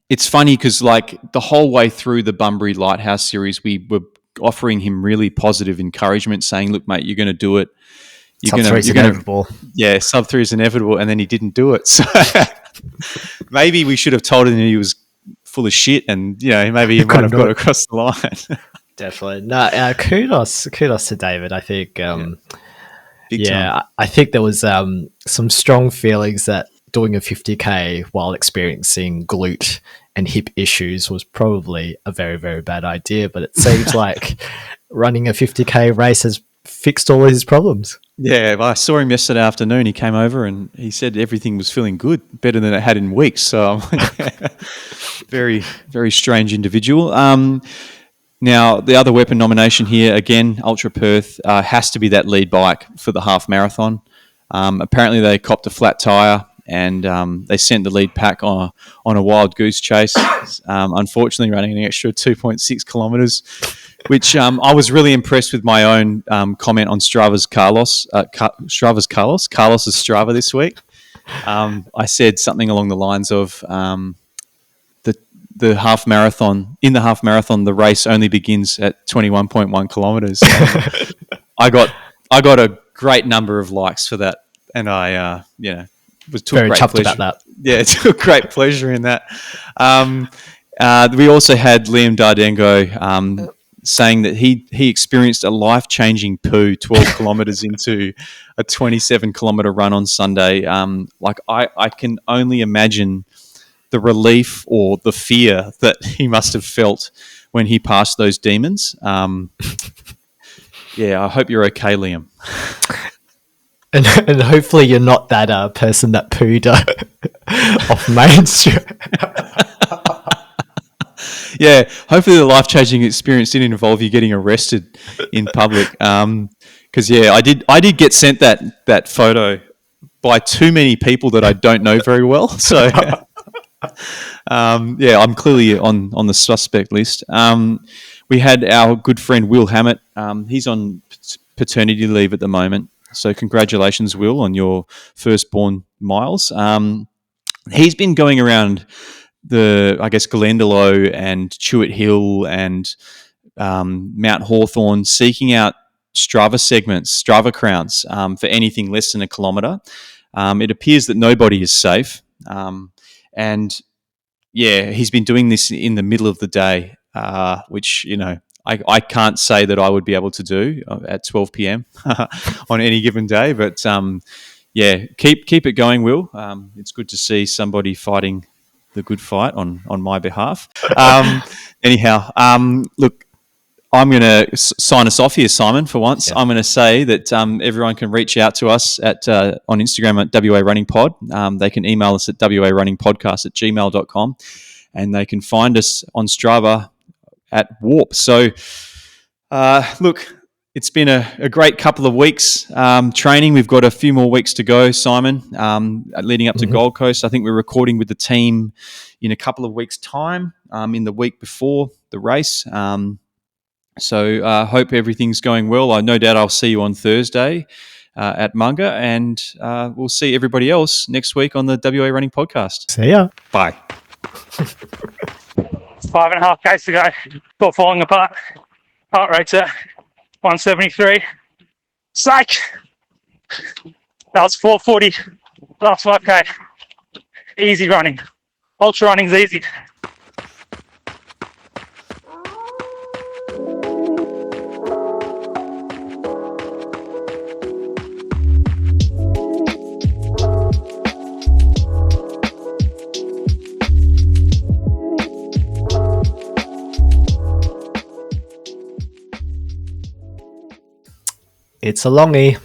It's funny because the whole way through the Bunbury Lighthouse series, we were offering him really positive encouragement, saying, look, mate, you're going to do it. Sub 3 is inevitable. Yeah, sub 3 is inevitable, and then he didn't do it. So maybe we should have told him that he was full of shit, and maybe he might have got across the line. Definitely. No, kudos to David. I think Big time. I think there was some strong feelings that doing a 50K while experiencing glute and hip issues was probably a very, very bad idea, but it seems like running a 50K race has fixed all his problems. Yeah, I saw him yesterday afternoon. He came over and he said everything was feeling good, better than it had in weeks. So, very, very strange individual. Now, the other weapon nomination here, again, Ultra Perth, has to be that lead bike for the half marathon. Apparently, they copped a flat tyre and they sent the lead pack on a wild goose chase, unfortunately running an extra 2.6 kilometres, which I was really impressed with my own comment on Strava's Carlos's Strava this week. I said something along the lines of the half marathon. In the half marathon, the race only begins at 21.1 kilometres. I got a great number of likes for that, and I took very great chuffed pleasure about that. Yeah, took great pleasure in that. We also had Liam Dardengo saying that he experienced a life-changing poo 12 kilometres into a 27-kilometre run on Sunday. I can only imagine the relief or the fear that he must have felt when he passed those demons. I hope you're okay, Liam. And hopefully you're not that person that pooed off Main Street. Yeah, hopefully the life-changing experience didn't involve you getting arrested in public. Because I did get sent that photo by too many people that I don't know very well. So I'm clearly on the suspect list. We had our good friend Will Hammett. He's on paternity leave at the moment. So congratulations, Will, on your firstborn miles. He's been going around Glendalough and Chewett Hill and Mount Hawthorn, seeking out Strava segments, Strava crowns for anything less than a kilometre. It appears that nobody is safe. And yeah, he's been doing this in the middle of the day, which, I can't say that I would be able to do at 12 p.m. on any given day. But keep it going, Will. It's good to see somebody fighting the good fight on my behalf. Anyhow, look, I'm going to sign us off here, Simon, for once. Yeah. I'm going to say that everyone can reach out to us on Instagram at WA Running Pod. They can email us at warunningpodcast@gmail.com, and they can find us on Strava at Warp. So, look, it's been a great couple of weeks training. We've got a few more weeks to go, Simon, leading up to Gold Coast. I think we're recording with the team in a couple of weeks' time, in the week before the race. So hope everything's going well. No doubt I'll see you on Thursday at Munga, and we'll see everybody else next week on the WA Running Podcast. See ya. Bye. 5.5 Ks to go. Got falling apart. Heart rate's at 173. Psych! That was 440. Last 5K. Easy running. Ultra running's easy. It's a longie.